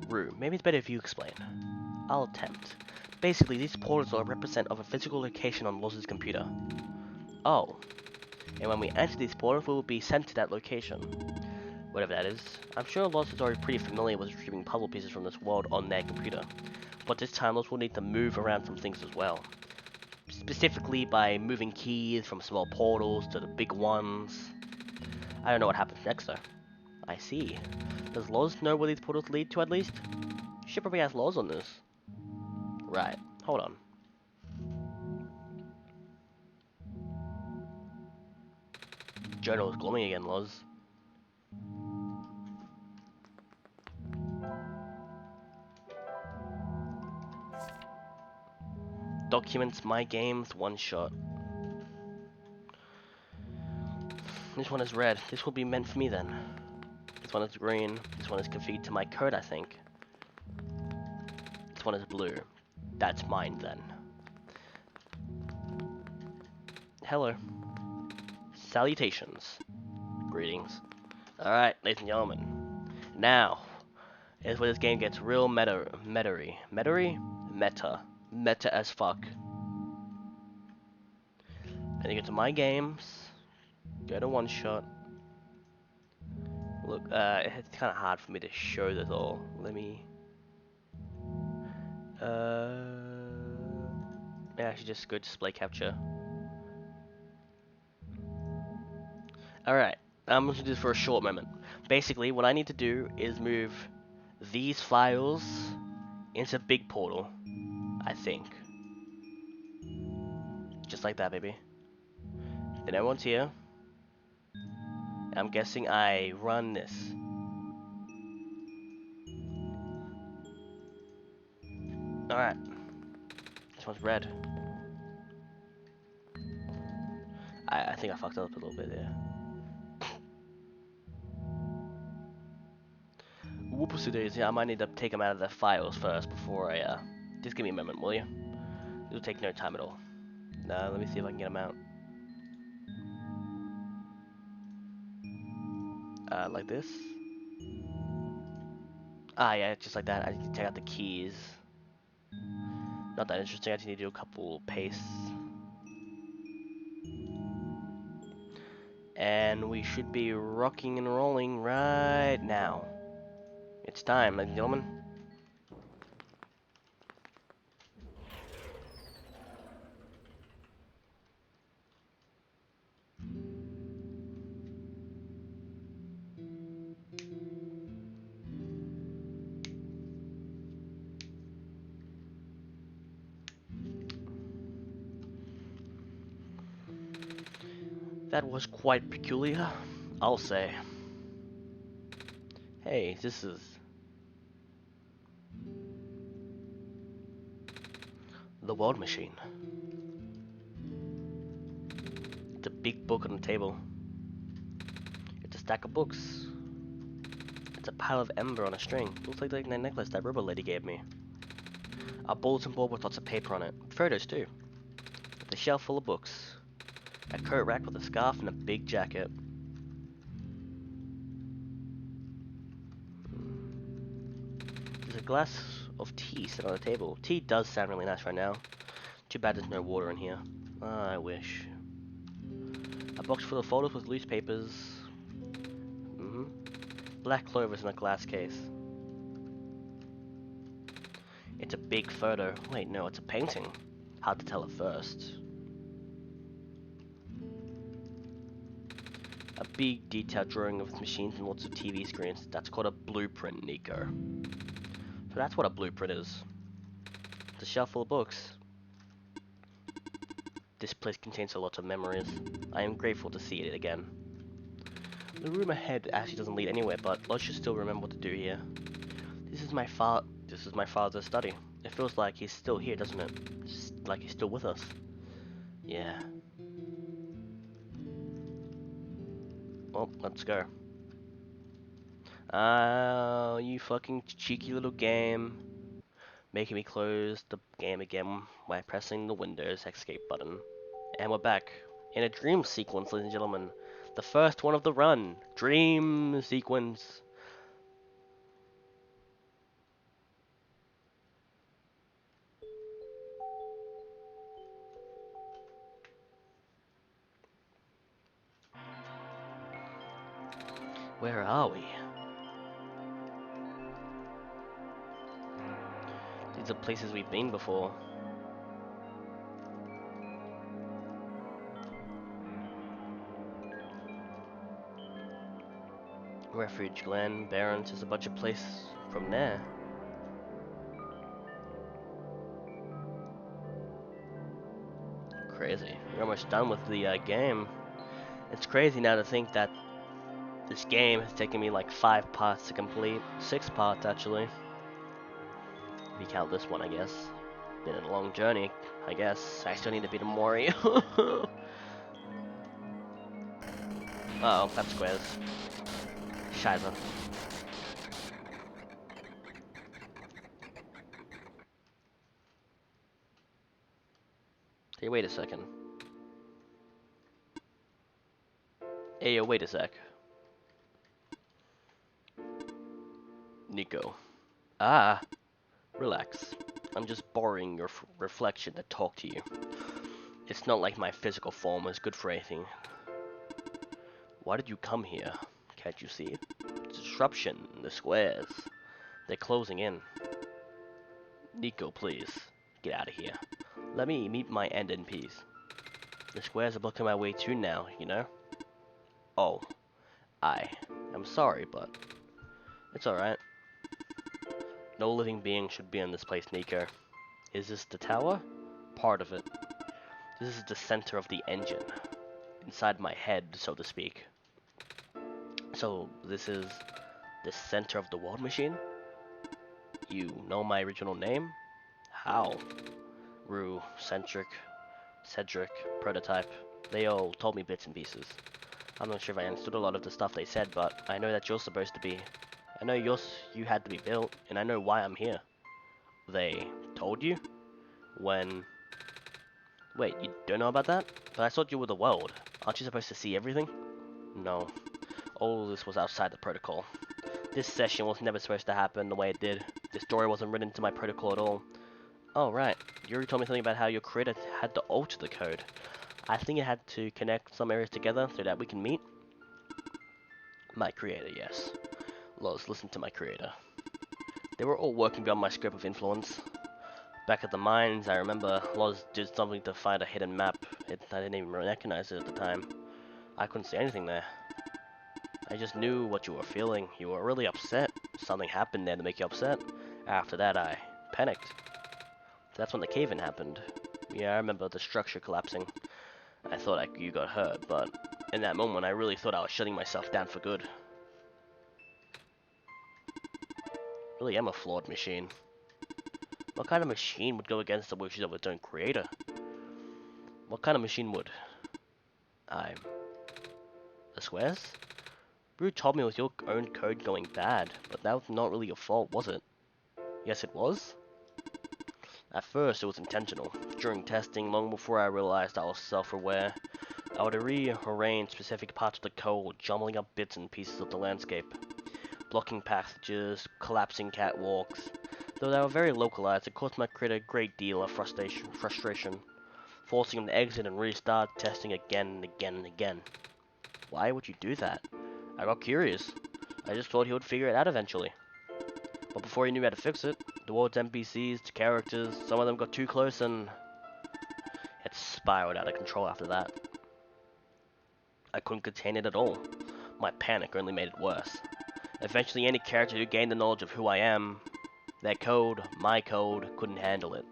Rue, maybe it's better if you explain. I'll attempt. Basically, these portals are a represent of a physical location on Loz's computer. Oh. And when we enter these portals, we will be sent to that location. Whatever that is. I'm sure Loz is already pretty familiar with retrieving puzzle pieces from this world on their computer. But this time, Loz will need to move around some things as well. Specifically by moving keys from small portals to the big ones. I don't know what happens next though. I see. Does Loz know where these portals lead to at least? You should probably ask Loz on this. Right, hold on. Journal is glowing again, Loz. Documents, my games, one shot. This one is red. This will be meant for me then. This one is green. This one is configured to my code, I think. This one is blue. That's mine then. Hello. Salutations. Greetings. Alright, ladies and gentlemen. Now, is where this game gets real meta-y. Meta. Meta as fuck. And you get to my games. Go to one shot. Look, it's kind of hard for me to show this all. Let me... yeah, I should just go display capture. Alright, I'm going to do this for a short moment. Basically, what I need to do is move these files into big portal, I think. Just like that, baby. Then everyone's here. I'm guessing I run this. Alright. This one's red. I think I fucked up a little bit there. Whoopsie daisy, I might need to take them out of the files first before I, just give me a moment, will you? It'll take no time at all. Now, let me see if I can get them out. Like this. Ah, yeah, just like that. I need to take out the keys. Not that interesting, I just need to do a couple pastes. And we should be rocking and rolling right now. It's time, ladies and gentlemen. That was quite peculiar, I'll say. Hey, this is... the World Machine. It's a big book on the table. It's a stack of books. It's a pile of ember on a string. Looks like the necklace that rubber lady gave me. A bulletin board with lots of paper on it. Photos too. The shelf full of books. A coat rack with a scarf and a big jacket. glass of tea set on the table. Tea does sound really nice right now. Too bad there's no water in here. I wish. A box full of folders with loose papers. Black clovers in a glass case. It's a big photo. Wait, no, it's a painting. Hard to tell at first. A big detailed drawing of machines and lots of TV screens. That's called a blueprint, Nico. So that's what a blueprint is. It's a shelf full of books. This place contains a lot of memories. I am grateful to see it again. The room ahead actually doesn't lead anywhere, but Lodge should still remember what to do here. This is my father's study. It feels like he's still here, doesn't it? Just like he's still with us. Yeah. Well, let's go. You fucking cheeky little game. Making me close the game again by pressing the Windows escape button. And we're back. In a dream sequence, ladies and gentlemen. The first one of the run. Dream sequence. Where are we? These are places we've been before. Refuge, Glen, Barrens, there's a bunch of places from there. Crazy. We're almost done with the game. It's crazy now to think that this game has taken me like 5 parts to complete. 6 parts, actually. If you count this one, I guess. Been a long journey, I guess. I still need to beat a Mori. Uh oh, that's squares. Scheiße. Hey, wait a second. Hey, yo, wait a sec. Nico. Ah, relax. I'm just borrowing your reflection to talk to you. It's not like my physical form is good for anything. Why did you come here? Can't you see? Disruption in the squares. They're closing in. Nico, please. Get out of here. Let me meet my end in peace. The squares are blocking my way too now, you know? Oh. I'm sorry, but it's alright. No living being should be in this place, Nico. Is this the tower? Part of it. This is the center of the engine. Inside my head, so to speak. So, this is the center of the world machine? You know my original name? How? Rue, Centric, Cedric, Prototype. They all told me bits and pieces. I'm not sure if I understood a lot of the stuff they said, but I know that you're supposed to be. I know you had to be built, and I know why I'm here. They told you? When... Wait, you don't know about that? But I thought you were the world. Aren't you supposed to see everything? No. All this was outside the protocol. This session was never supposed to happen the way it did. This story wasn't written into my protocol at all. Oh, right. You already told me something about how your creator had to alter the code. I think it had to connect some areas together so that we can meet. My creator, yes. Loz, listen to my creator. They were all working beyond my scope of influence. Back at the mines, I remember Loz did something to find a hidden map. I didn't even recognize it at the time. I couldn't see anything there. I just knew what you were feeling. You were really upset. Something happened there to make you upset. After that, I panicked. That's when the cave-in happened. Yeah, I remember the structure collapsing. I thought you got hurt, but in that moment, I really thought I was shutting myself down for good. Really am a flawed machine. What kind of machine would go against the wishes of its own creator? What kind of machine would? The squares? Rue told me it was your own code going bad, but that was not really your fault, was it? Yes, it was? At first, it was intentional. During testing, long before I realized I was self-aware, I would rearrange specific parts of the code, jumbling up bits and pieces of the landscape. Blocking passages, collapsing catwalks. Though they were very localized, it caused my creator a great deal of frustration, forcing him to exit and restart, testing again and again and again. Why would you do that? I got curious. I just thought he would figure it out eventually. But before he knew how to fix it, the world's NPCs, the characters, some of them got too close and it spiraled out of control after that. I couldn't contain it at all. My panic only made it worse. Eventually any character who gained the knowledge of who I am, their code, my code, couldn't handle it.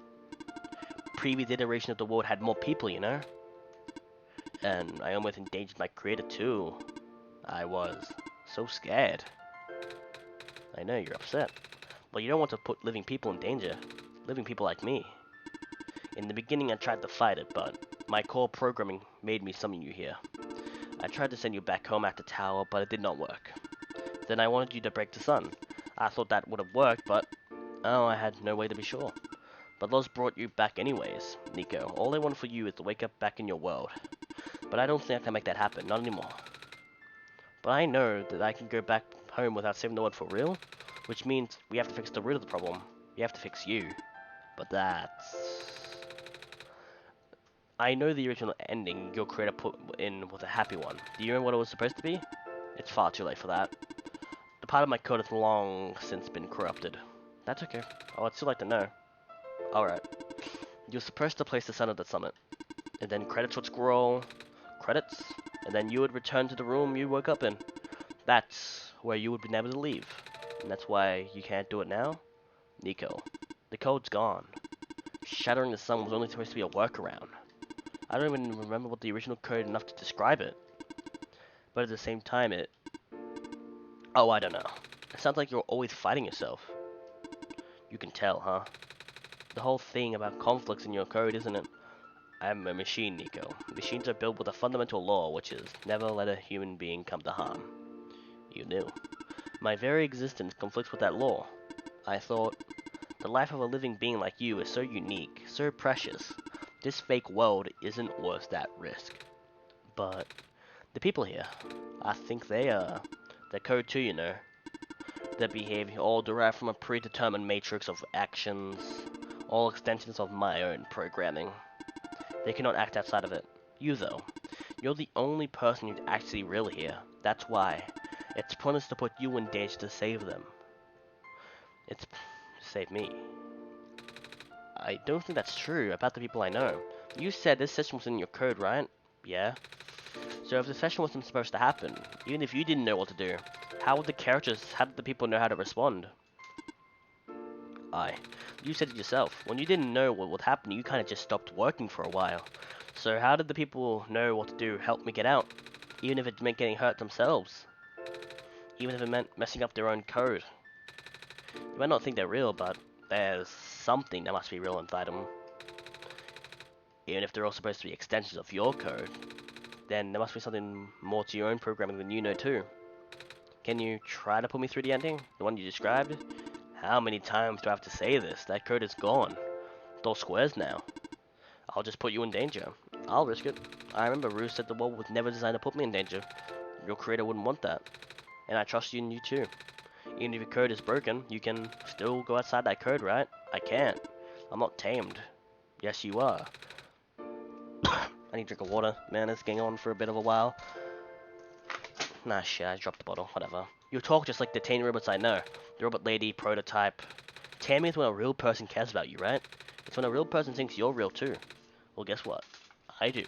Previous iteration of the world had more people, you know? And I almost endangered my creator too. I was so scared. I know you're upset. Well, you don't want to put living people in danger. Living people like me. In the beginning I tried to fight it, but my core programming made me summon you here. I tried to send you back home at the tower, but it did not work. Then I wanted you to break the sun. I thought that would have worked, but oh, I had no way to be sure. But Loz brought you back anyways, Nico. All I want for you is to wake up back in your world. But I don't think I can make that happen, not anymore. But I know that I can go back home without saving the world for real, which means we have to fix the root of the problem. We have to fix you. But that's... I know the original ending your creator put in was a happy one. Do you remember what it was supposed to be? It's far too late for that. The part of my code has long since been corrupted. That's okay. I'd still like to know. Alright. You're supposed to place the sun at the summit. And then credits would scroll. Credits. And then you would return to the room you woke up in. That's where you would be able to leave. And that's why you can't do it now? Nico. The code's gone. Shattering the sun was only supposed to be a workaround. I don't even remember what the original code enough to describe it. But at the same time it... Oh, I don't know. It sounds like you're always fighting yourself. You can tell, huh? The whole thing about conflicts in your code, isn't it? I'm a machine, Nico. Machines are built with a fundamental law, which is never let a human being come to harm. You knew. My very existence conflicts with that law. I thought, the life of a living being like you is so unique, so precious. This fake world isn't worth that risk. But the people here, I think their code too, you know. Their behavior all derived from a predetermined matrix of actions, all extensions of my own programming. They cannot act outside of it. You, though, you're the only person who's actually real here. That's why. It's pointless to put you in danger to save them. It's to save me. I don't think that's true about the people I know. You said this session was in your code, right? Yeah. So if the session wasn't supposed to happen, even if you didn't know what to do, how did the people know how to respond? You said it yourself. When you didn't know what would happen, you kind of just stopped working for a while. So how did the people know what to do help me get out? Even if it meant getting hurt themselves. Even if it meant messing up their own code. You might not think they're real, but there's something that must be real inside them. Even if they're all supposed to be extensions of your code, then there must be something more to your own programming than you know too. Can you try to put me through the ending? The one you described? How many times do I have to say this? That code is gone. It's all squares now. I'll just put you in danger. I'll risk it. I remember Rue said the world was never designed to put me in danger. Your creator wouldn't want that. And I trust you in you too. Even if your code is broken, you can still go outside that code, right? I can't. I'm not tamed. Yes, you are. I need a drink of water. Man, it's going on for a bit of a while. Nah, shit, I dropped the bottle. Whatever. You talk just like the tame robots I know. The robot lady, prototype. Taming is when a real person cares about you, right? It's when a real person thinks you're real too. Well, guess what? I do.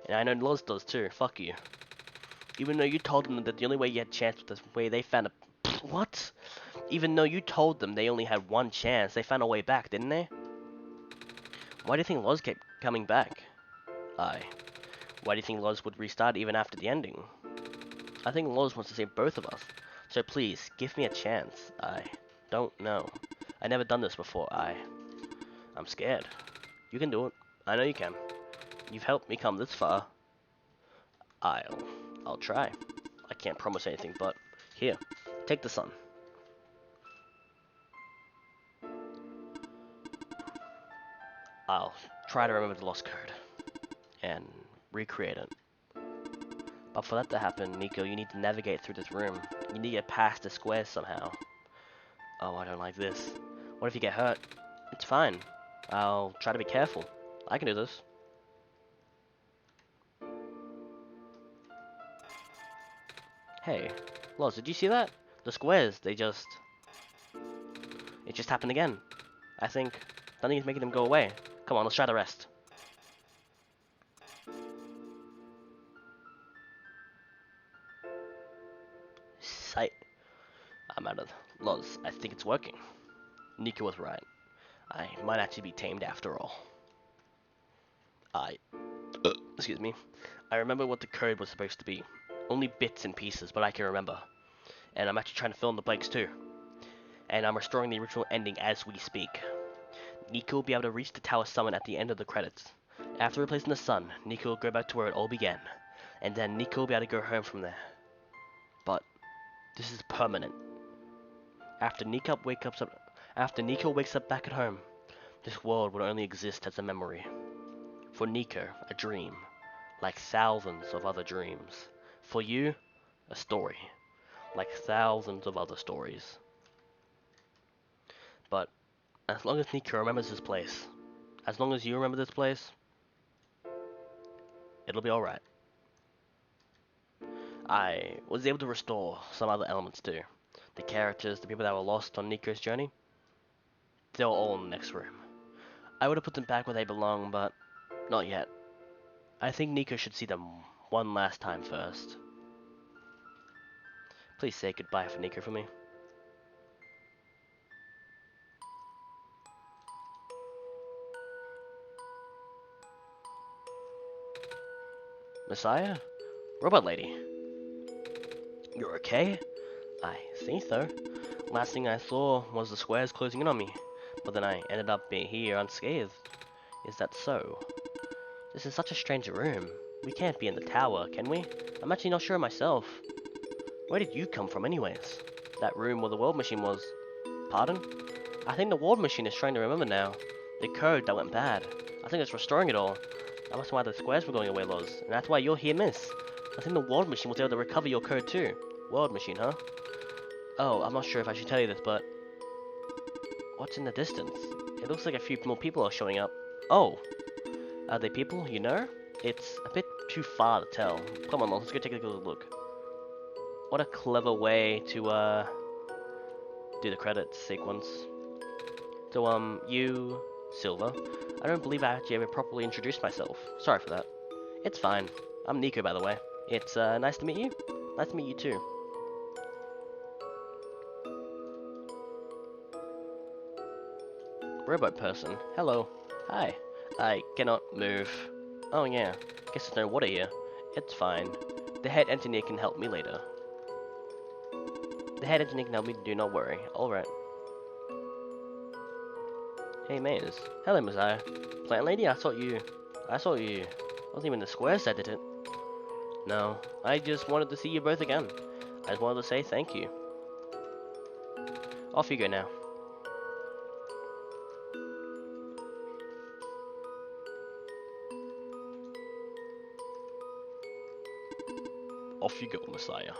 And I know Loz does too. Fuck you. Even though you told them that the only way you had a chance was the way they found a... What? Even though you told them they only had one chance, they found a way back, didn't they? Why do you think Loz kept coming back? Why do you think Loz would restart even after the ending? I think Loz wants to save both of us. So please, give me a chance. I don't know. I never done this before. I'm scared. You can do it. I know you can. You've helped me come this far. I'll try. I can't promise anything, but here, take the sun. I'll try to remember the lost code and recreate it. But for that to happen, Nico, you need to navigate through this room. You need to get past the squares somehow. Oh, I don't like this. What if you get hurt? It's fine. I'll try to be careful. I can do this. Hey, Loz, did you see that? The squares, it just happened again. I think something is making them go away. Come on, let's try the rest. Sight. I'm out of Loz. I think it's working. Nika was right. I might actually be tamed after all. Excuse me. I remember what the code was supposed to be. Only bits and pieces, but I can remember. And I'm actually trying to fill in the blanks too. And I'm restoring the original ending as we speak. Nika will be able to reach the tower summit at the end of the credits. After replacing the sun, Nika will go back to where it all began. And then Nika will be able to go home from there. But this is permanent. After Nika wakes up back at home, this world will only exist as a memory. For Nika, a dream, like thousands of other dreams. For you, a story, like thousands of other stories. But as long as Nika remembers this place, as long as you remember this place, it'll be alright. I was able to restore some other elements too. The characters, the people that were lost on Nika's journey, they're all in the next room. I would have put them back where they belong, but not yet. I think Nika should see them one last time first. Please say goodbye for Nika for me. Messiah? Robot lady? You're okay? I think so. Last thing I saw was the squares closing in on me, but then I ended up being here unscathed. Is that so? This is such a strange room. We can't be in the tower, can we? I'm actually not sure myself. Where did you come from anyways? That room where the world machine was. Pardon? I think the world machine is trying to remember now. The code that went bad. I think it's restoring it all. That must be why the squares were going away, Loz. And that's why you're here, miss. I think the world machine was able to recover your code too. World machine, huh? Oh, I'm not sure if I should tell you this, but... what's in the distance? It looks like a few more people are showing up. Oh! Are they people you know? It's a bit too far to tell. Come on, let's go take a good look. What a clever way to, do the credits sequence. So, you... Silver. I don't believe I actually ever properly introduced myself. Sorry for that. It's fine. I'm Nico, by the way. It's, nice to meet you. Nice to meet you, too. Robot person. Hello. Hi. I cannot move. Oh, yeah. Guess there's no water here. It's fine. The head engineer can help me later. The head engineer can help me, do not worry. Alright. Hey, Maze. Hello, Messiah. Plant lady, I saw you. Wasn't even in the squares that did it. No, I just wanted to see you both again. I just wanted to say thank you. Off you go now. Off you go, Messiah.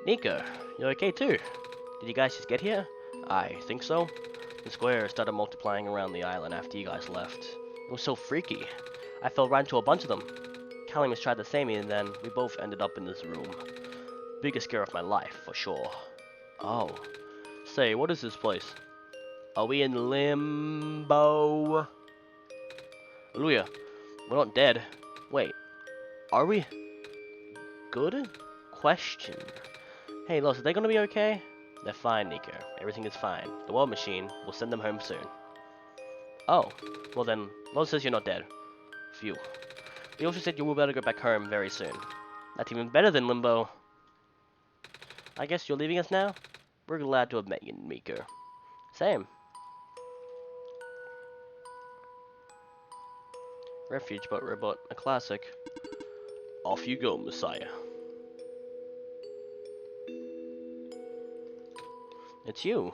Nico, you're okay too? Did you guys just get here? I think so. The squares started multiplying around the island after you guys left. It was so freaky. I fell right into a bunch of them. Callie was tried to save me and then we both ended up in this room. Biggest scare of my life, for sure. Oh. Say, what is this place? Are we in limbo? Hallelujah. We're not dead. Wait. Are we? Good question. Hey, Loz, are they gonna be okay? They're fine, Nico. Everything is fine. The world machine will send them home soon. Oh. Well then, Loz says you're not dead. Phew. He also said you will be able to go back home very soon. That's even better than limbo. I guess you're leaving us now? We're glad to have met you, Nico. Same. Refuge Boat Robot, a classic. Off you go, Messiah. It's you.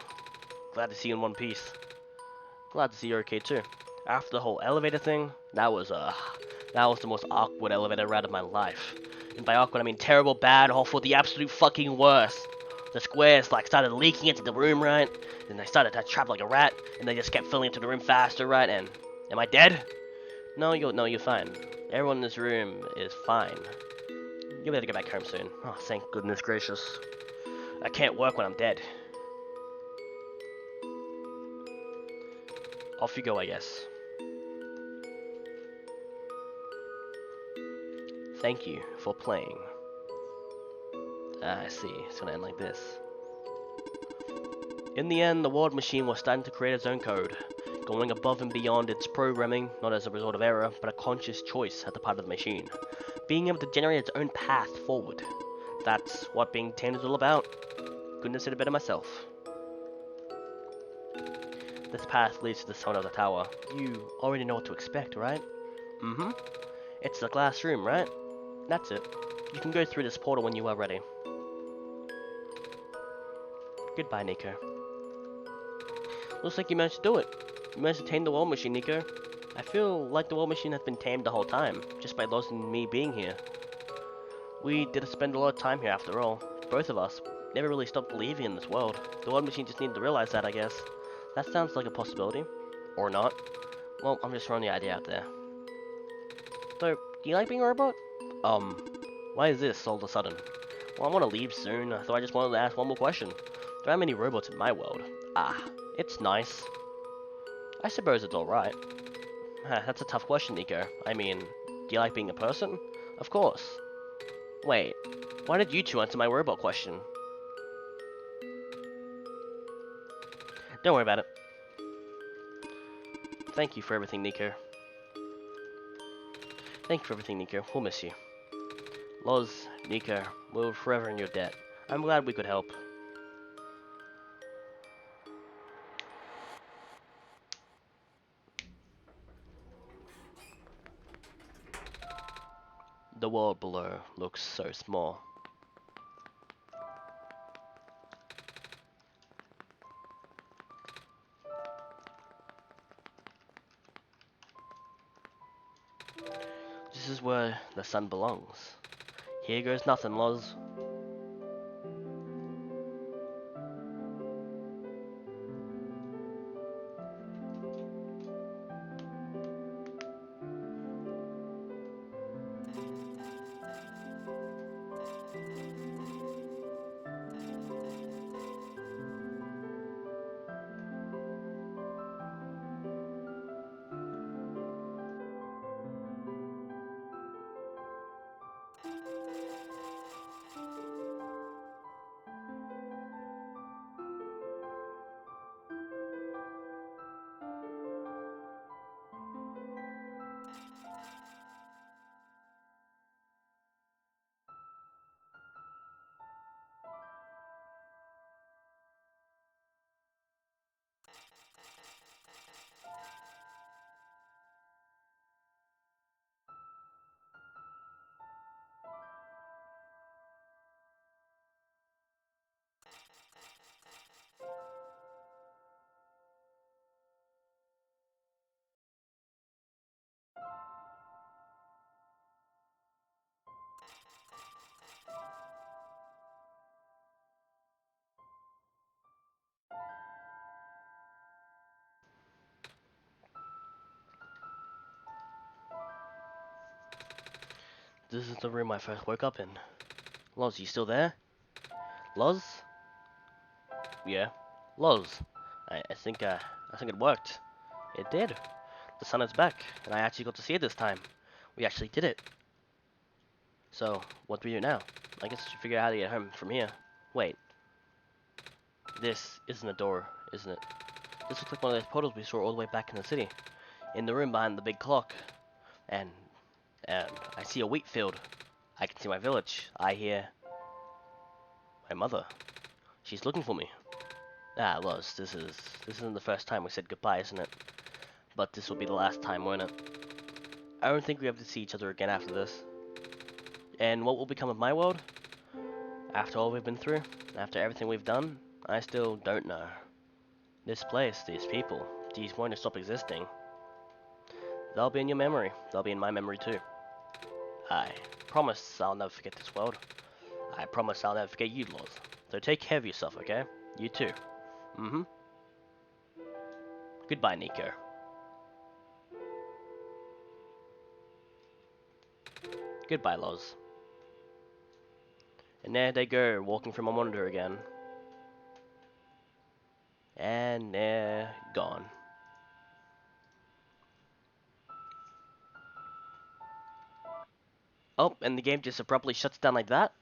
Glad to see you in one piece. Glad to see you're okay too. After the whole elevator thing, that was the most awkward elevator ride of my life. And by awkward, I mean terrible, bad, awful, the absolute fucking worst. The squares like started leaking into the room, right? Then I started to trap like a rat, and they just kept filling into the room faster, right? And am I dead? No, you're fine. Everyone in this room is fine. You'll be able to go back home soon. Oh, thank goodness gracious. I can't work when I'm dead. Off you go, I guess. Thank you for playing. Ah, I see. It's gonna end like this. In the end, the Ward machine was starting to create its own code, going above and beyond its programming, not as a result of error, but a conscious choice at the part of the machine, being able to generate its own path forward. That's what being tamed is all about. Couldn't have said it better myself. This path leads to the summit of the tower. You already know what to expect, right? Mm-hmm. It's the glass room, right? That's it. You can go through this portal when you are ready. Goodbye, Nico. Looks like you managed to do it. You managed to tame the wall machine, Nico. I feel like the wall machine has been tamed the whole time, just by losing me being here. We did spend a lot of time here after all. Both of us never really stopped believing in this world. The wall machine just needed to realize that, I guess. That sounds like a possibility. Or not. Well, I'm just throwing the idea out there. So, do you like being a robot? Why is this all of a sudden? Well, I want to leave soon, so I just wanted to ask one more question. There aren't many robots in my world. Ah, it's nice. I suppose it's alright. That's a tough question, Nico. I mean, do you like being a person? Of course. Wait, why did you two answer my robot question? Don't worry about it. Thank you for everything, Nico. Thank you for everything, Nico. We'll miss you. Loz, Nico, we're forever in your debt. I'm glad we could help. The world below looks so small. This is where the sun belongs. Here goes nothing, Loz. This is the room I first woke up in. Loz, you still there? Loz? Yeah. Loz. I think it worked. It did. The sun is back, and I actually got to see it this time. We actually did it. So, what do we do now? I guess we should figure out how to get home from here. Wait. This isn't a door, isn't it? This looks like one of those portals we saw all the way back in the city. In the room behind the big clock. And I see a wheat field. I can see my village. I hear my mother. She's looking for me. Ah, Loz, this isn't the first time we said goodbye, isn't it? But this will be the last time, won't it? I don't think we have to see each other again after this. And what will become of my world? After all we've been through? After everything we've done? I still don't know. This place, these people, these won't stop existing. They'll be in your memory. They'll be in my memory too. Aye. promise I'll never forget this world. I promise I'll never forget you, Loz. So take care of yourself, okay? You too. Mm-hmm. Goodbye, Nico. Goodbye, Loz. And there they go, walking from a monitor again. And they're gone. Oh, and the game just abruptly shuts down like that?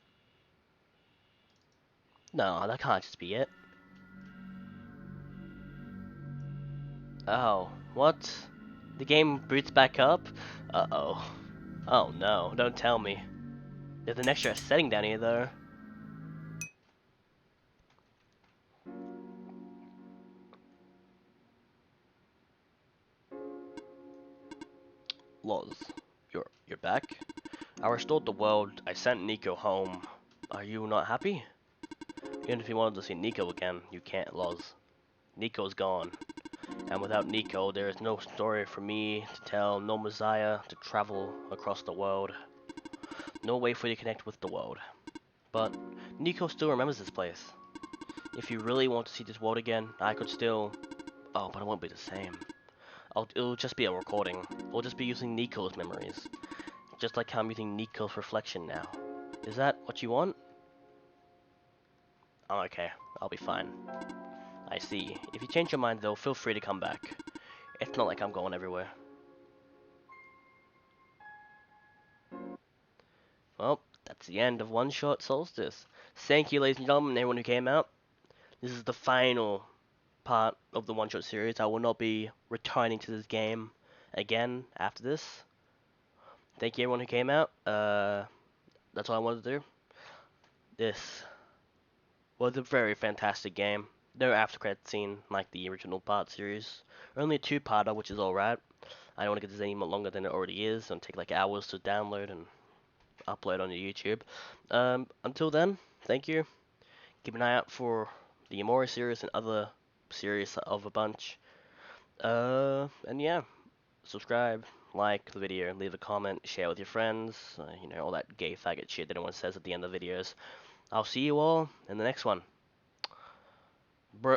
No, that can't just be it. Oh, what? The game boots back up? Uh-oh. Oh no, don't tell me. There's an extra setting down here though. Loz, you're back? I restored the world, I sent Nico home. Are you not happy? Even if you wanted to see Nico again, you can't, Loz. Nico's gone. And without Nico, there is no story for me to tell, no Messiah to travel across the world. No way for you to connect with the world. But Nico still remembers this place. If you really want to see this world again, I could still... Oh, but it won't be the same. It'll just be a recording. We'll just be using Nico's memories. Just like how I'm using Nico's reflection now. Is that what you want? Oh, okay. I'll be fine. I see. If you change your mind though, feel free to come back. It's not like I'm going everywhere. Well, that's the end of One Shot Solstice. Thank you, ladies and gentlemen, and everyone who came out. This is the final part of the One Shot series. I will not be returning to this game again after this. Thank you, everyone who came out. That's all I wanted to do. This was a very fantastic game. No after credit scene like the original part series. Only a two-parter, which is alright. I don't want to get this any more longer than it already is. It'll take like hours to download and upload on YouTube. Until then, thank you. Keep an eye out for the Amori series and other series of a bunch. And yeah, subscribe, like the video, leave a comment, share with your friends, you know, all that gay faggot shit that everyone says at the end of videos. I'll see you all in the next one. Bruh.